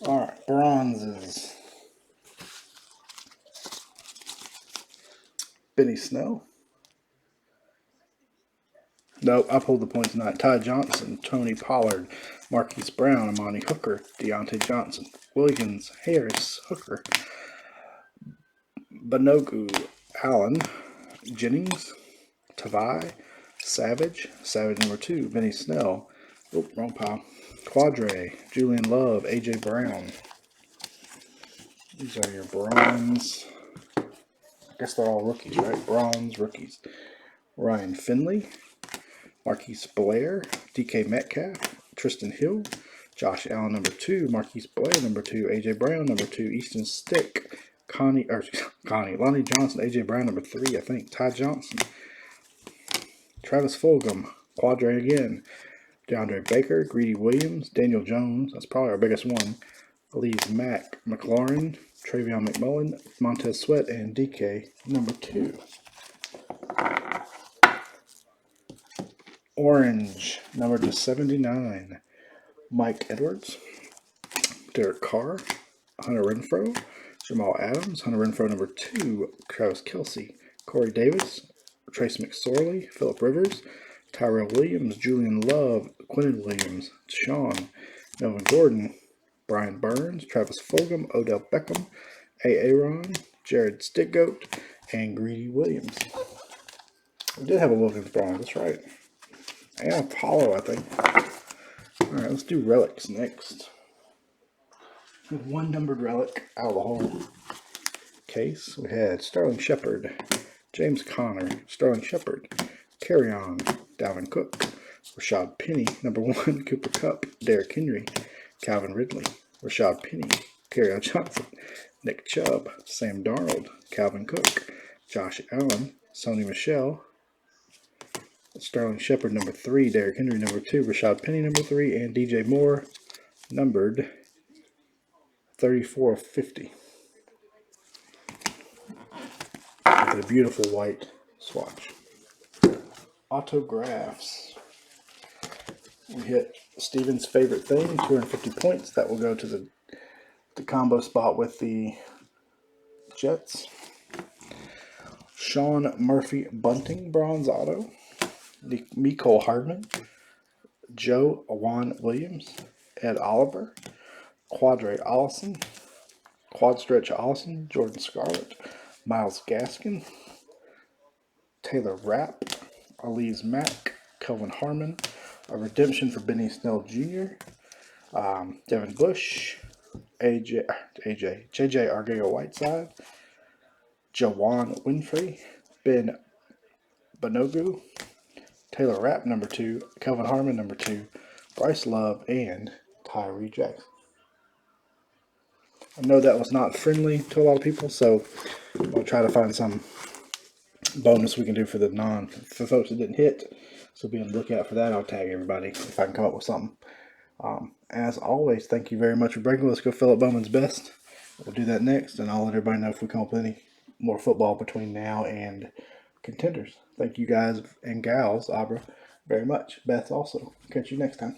All right, bronzes. Benny Snell. Nope, I pulled the points tonight. Ty Johnson, Tony Pollard, Marquise Brown, Amani Hooker, Deontay Johnson, Williams, Harris, Hooker, Banogu, Allen, Jennings, Tavai, Savage number 2, Benny Snell, wrong pile, Quadre, Julian Love, AJ Brown. These are your bronze. I guess they're all rookies, right? Bronze rookies. Ryan Finley, Marquise Blair, DK Metcalf, Tristan Hill, Josh Allen number 2, Marquise Blair number 2, AJ Brown number 2, Easton Stick, Lonnie Johnson, AJ Brown number 3, I think, Ty Johnson, Travis Fulgham, Quadre again, DeAndre Baker, Greedy Williams, Daniel Jones, that's probably our biggest one, Elise Mack, McLaurin, Travion McMullen, Montez Sweat, and DK number 2. Orange, number to 79, Mike Edwards, Derek Carr, Hunter Renfrow, Jamal Adams, Hunter Renfrow number 2, Travis Kelce, Corey Davis, Trace McSorley, Phillip Rivers, Tyrell Williams, Julian Love, Quinnen Williams, Deshaun, Melvin Gordon, Brian Burns, Travis Fulgham, Odell Beckham, Aaron, Jared Stiggoat, and Greedy Williams. We did have a Wilkins bronze, that's right. And Apollo, I think. Alright, let's do relics next. With one numbered relic out of the whole case, we had Sterling Shepard, James Conner, Sterling Shepard, Carry-On, Dalvin Cook, Rashad Penny, number 1, Cooper Kupp, Derrick Henry, Calvin Ridley, Rashad Penny, Kerryon Johnson, Nick Chubb, Sam Darnold, Calvin Cook, Josh Allen, Sony Michel, Sterling Shepard number 3, Derrick Henry number 2, Rashad Penny number 3, and DJ Moore numbered 34 of 50. With a beautiful white swatch. Autographs. We hit Steven's favorite thing, 250 points. That will go to the combo spot with the Jets. Sean Murphy Bunting bronze auto. Mecole Hardman, Joe Awan Williams, Ed Oliver, Quad Stretch Allison, Jordan Scarlett, Myles Gaskin, Taylor Rapp, Elise Mack, Kelvin Harmon, a redemption for Benny Snell Jr., Devin Bush, JJ Argeo Whiteside, Jawan Winfrey, Ben Banogu, Taylor Rapp, number 2, Kelvin Harmon, number 2, Bryce Love, and Tyree Jackson. I know that was not friendly to a lot of people, so I'll try to find some bonus we can do for for folks that didn't hit. So be on the lookout for that. I'll tag everybody if I can come up with something. As always, thank you very much for breaking. Let's go fill up Bowman's Best. We'll do that next, and I'll let everybody know if we come up with any more football between now and contenders. Thank you guys and gals, Abra, very much. Beth also. Catch you next time.